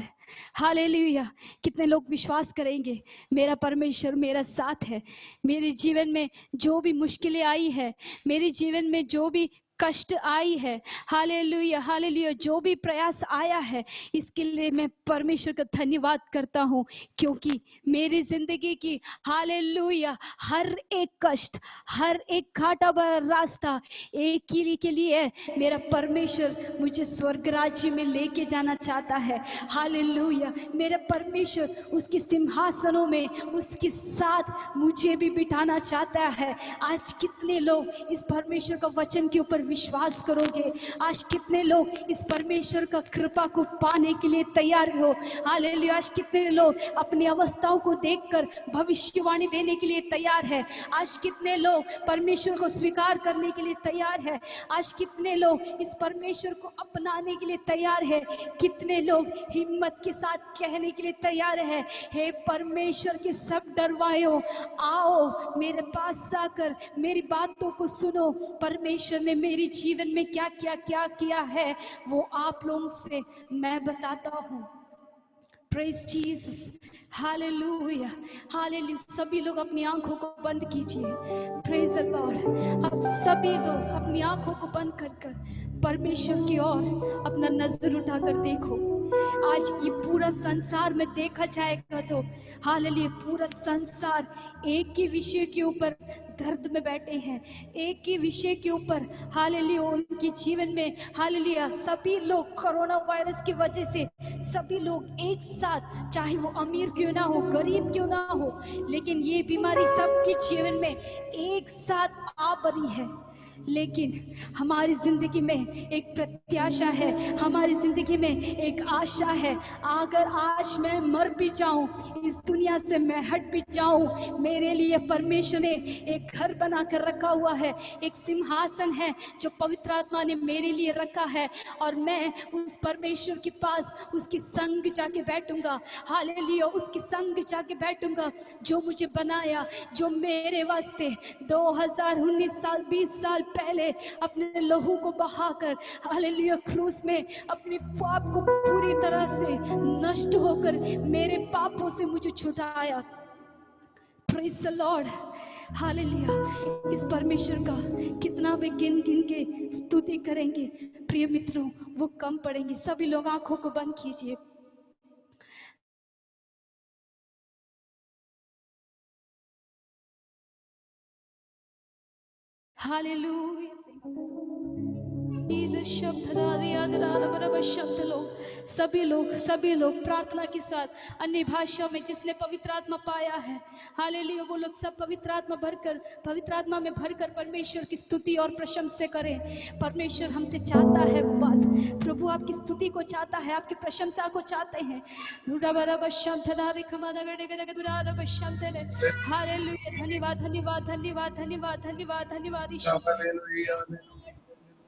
hallelujah. कितने लोग विश्वास करेंगे, मेरा परमेश्वर मेरा साथ है। मेरे जीवन में जो भी मुश्किलें आई है, मेरे जीवन में जो भी कष्ट आई है, हालेलुया हालेलुया, जो भी प्रयास आया है, इसके लिए मैं परमेश्वर का धन्यवाद करता हूँ, क्योंकि मेरी जिंदगी की हालेलुया हर एक कष्ट, हर एक घाटा भरा रास्ता एक ही के लिए है। मेरा परमेश्वर मुझे स्वर्ग राज्य में लेके जाना चाहता है। हालेलुया, मेरा परमेश्वर उसके सिंहासनों में उसके साथ मुझे भी बिठाना चाहता है। आज कितने लोग इस परमेश्वर का वचन के ऊपर विश्वास करोगे? आज कितने लोग इस परमेश्वर का कृपा को पाने के लिए तैयार हो? हालेलुया। आज कितने लोग अपनी अवस्थाओं को देखकर भविष्यवाणी देने के लिए तैयार है? आज कितने लोग परमेश्वर को स्वीकार करने के लिए तैयार है? आज कितने लोग इस परमेश्वर को अपनाने के लिए तैयार है? कितने लोग हिम्मत के साथ कहने के लिए तैयार है, हे परमेश्वर के सब डरवाओ, आओ मेरे पास आकर मेरी बातों को सुनो। परमेश्वर ने मेरी जीवन में क्या क्या किया है, वो आप लोगों से मैं बताता हूँ। Praise Jesus, hallelujah hallelujah. सभी लोग अपनी आंखों को बंद कीजिए। Praise the Lord. अब सभी लोग अपनी आंखों को बंद कर परमेश्वर की ओर अपना नजर उठाकर देखो। आज ये पूरा संसार में देखा जाएगा तो हालेलुया पूरा संसार एक ही विषय के ऊपर दर्द में बैठे हैं, एक ही विषय के ऊपर हालेलुया उनके जीवन में हालेलुया सभी लोग कोरोना वायरस की वजह से सभी लोग एक साथ, चाहे वो अमीर क्यों ना हो, गरीब क्यों ना हो, लेकिन ये बीमारी सबके जीवन में एक साथ आ बनी है। लेकिन हमारी जिंदगी में एक प्रत्याशा है, हमारी जिंदगी में एक आशा है। अगर आज मैं मर भी जाऊं, इस दुनिया से मैं हट भी जाऊं, मेरे लिए परमेश्वर ने एक घर बना कर रखा हुआ है, एक सिंहासन है जो पवित्र आत्मा ने मेरे लिए रखा है, और मैं उस परमेश्वर के पास उसके संग जाके बैठूंगा। हालेलुया, उसके संग जाके बैठूंगा जो मुझे बनाया, जो मेरे वास्ते 2019 साल 20 साल पहले अपने लहू को बहाकर हालेलुया क्रूस में अपने पाप को पूरी तरह से नष्ट होकर मेरे पापों से मुझे छुड़ाया। Praise the Lord, hallelujah. इस परमेश्वर का कितना भी गिन गिन के स्तुति करेंगे प्रिय मित्रों, वो कम पड़ेंगे। सभी लोग आंखों को बंद कीजिए। हालेलुया। जीसस शब्द शब्द लो। सभी लोग प्रार्थना के साथ अन्य भाषा में जिसने पवित्र आत्मा पाया है, हालेलुया, वो लोग सब पवित्र आत्मा में भरकर परमेश्वर की स्तुति और प्रशंसा करें। परमेश्वर हमसे चाहता है वो बात, प्रभु आपकी स्तुति को चाहता है, आपकी प्रशंसा को चाहते हैं। हालेलुया, धन्यवाद धन्यवाद धन्यवाद धन्यवाद धन्यवाद धन्यवाद यीशु।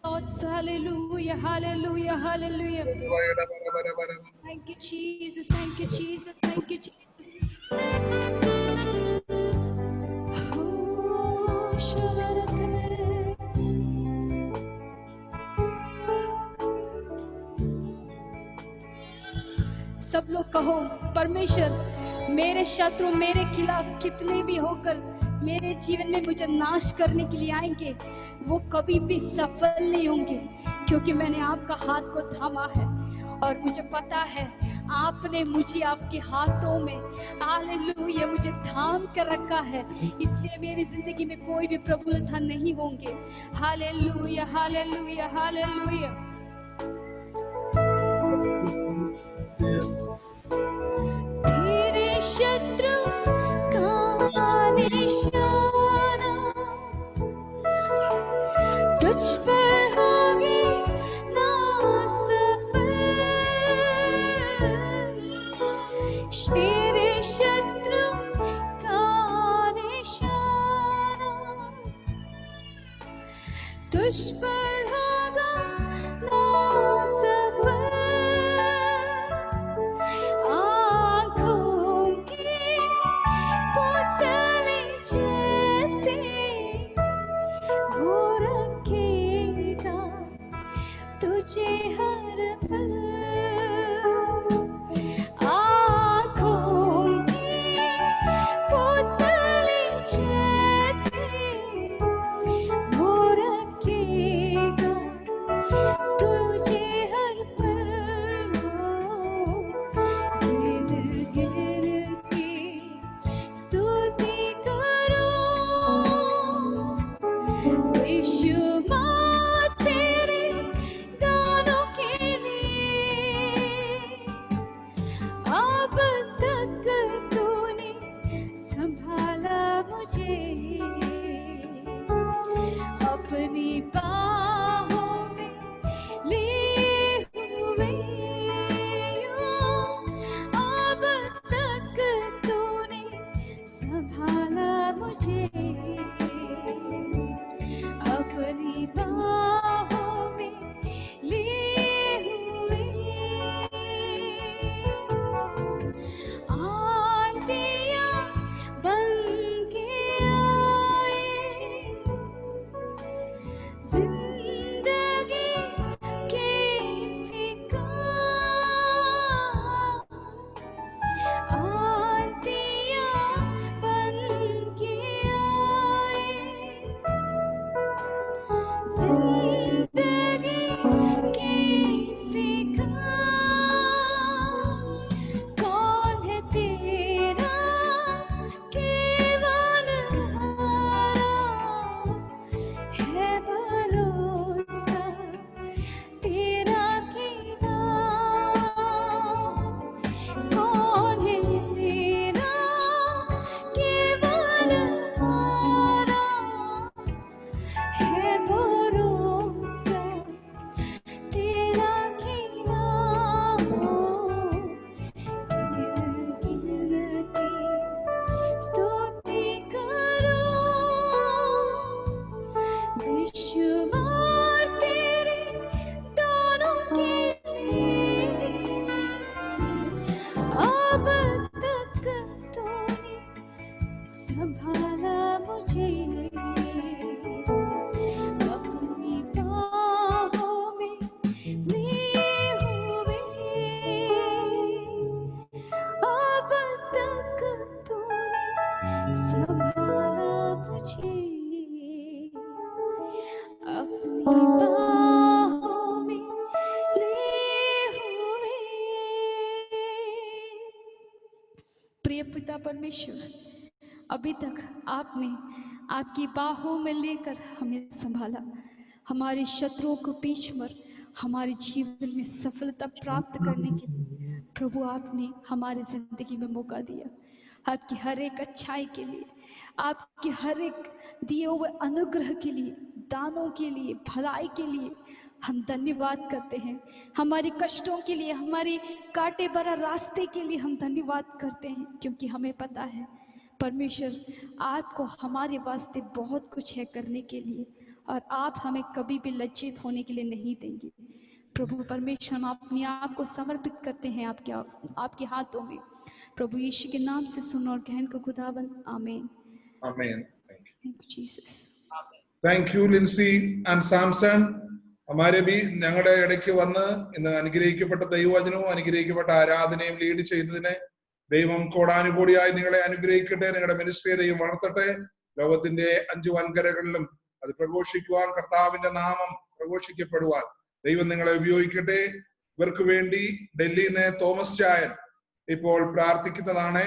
Lord, hallelujah, hallelujah, hallelujah. Thank you, Jesus. Thank you, Jesus. Thank you, Jesus. Oh, shabarakane. सब लोग कहो, परमेश्वर मेरे शत्रु मेरे खिलाफ कितने भी होकर मेरे जीवन में मुझे नाश करने के लिए आएंगे, वो कभी भी सफल नहीं होंगे, क्योंकि मैंने आपका हाथ को थामा है और मुझे पता है आपने मुझे आपके हाथों में हालेलुया मुझे थाम कर रखा है, इसलिए मेरी जिंदगी में कोई भी प्रबलता नहीं होंगे। Hallelujah hallelujah hallelujah. तेरे शत्रु का निशाना तुझ पर होगी ना सफल। तेरे शत्रु का निशाना तुझ पर होगा ना सफल। आँखों की पुतली जैसे वो रखेगा तुझे हर पल। आँखों की पुतली जैसे वो रखेगा तुझे हर पल। गिर गिर के स्तुति करो यीशु माँ तेरे दानों के लिए। पिता परमेश्वर, अभी तक आपने आपकी बाहों में लेकर हमें संभाला, हमारे शत्रुओं को बीच में हमारे जीवन में सफलता प्राप्त करने के लिए प्रभु आपने हमारी जिंदगी में मौका दिया। आपकी हर एक अच्छाई के लिए, आपके हर एक दिए हुए अनुग्रह के लिए, दानों के लिए, भलाई के लिए हम धन्यवाद करते हैं। हमारे कष्टों के लिए, हमारे कांटे भरा रास्ते के लिए हम धन्यवाद करते हैं, क्योंकि हमें पता है परमेश्वर आपको हमारे वास्ते बहुत कुछ है करने के लिए, और आप हमें कभी भी लज्जित होने के लिए नहीं देंगे। प्रभु परमेश्वर, हम अपने आप को समर्पित करते हैं आपके हाथों में। प्रभु यीशु के नाम से सुनो और कहन को खुदाबंद, आमीन। Amen. Thank you Jesus. Thank you, Lindsay and Samson. हमारे भी ഞങ്ങളുടെ ഇടയ്ക്ക് വന്ന് ഇന്ന് അനുഗ്രഹിക്കപ്പെട്ട ദൈവവചനവും അനുഗ്രഹിക്കപ്പെട്ട ആരാധനയും ലീഡ് ചെയ്തതിനെ ദൈവം കോടാനുകോടിയായി നിങ്ങളെ അനുഗ്രഹിക്കട്ടെ. നിങ്ങളുടെ മിനിസ്ട്രിയെ ദൈവം വളർത്തട്ടെ. ലോകത്തിന്റെ 5 വൻകരകളിലും അത് പ്രഘോഷിക്കുവാൻ, കർത്താവിന്റെ നാമം പ്രഘോഷിക്കപ്പെടുവാൻ ദൈവം നിങ്ങളെ ഉപയോഗിക്കട്ടെ. ഇവർക്ക് വേണ്ടി ഡൽഹിയിൽ നിന്ന് തോമസ് ചായൻ ഇപ്പോൾ പ്രാർത്ഥിക്കുന്നതാണ്.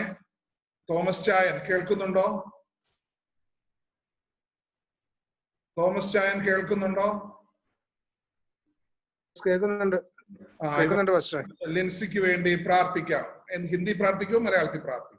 തോമസ് ചായൻ കേൾക്കുന്നുണ്ടോ? തോമസ് ചായൻ കേൾക്കുന്നുണ്ടോ? കേൾക്കുന്നുണ്ട് പാസ്റ്റർ. ലിൻസിക്ക് വേണ്ടി പ്രാർത്ഥിക്കാം. ഹിന്ദി പ്രാർത്ഥിക്കോ മലയാളത്തിൽ പ്രാർത്ഥിക്കും?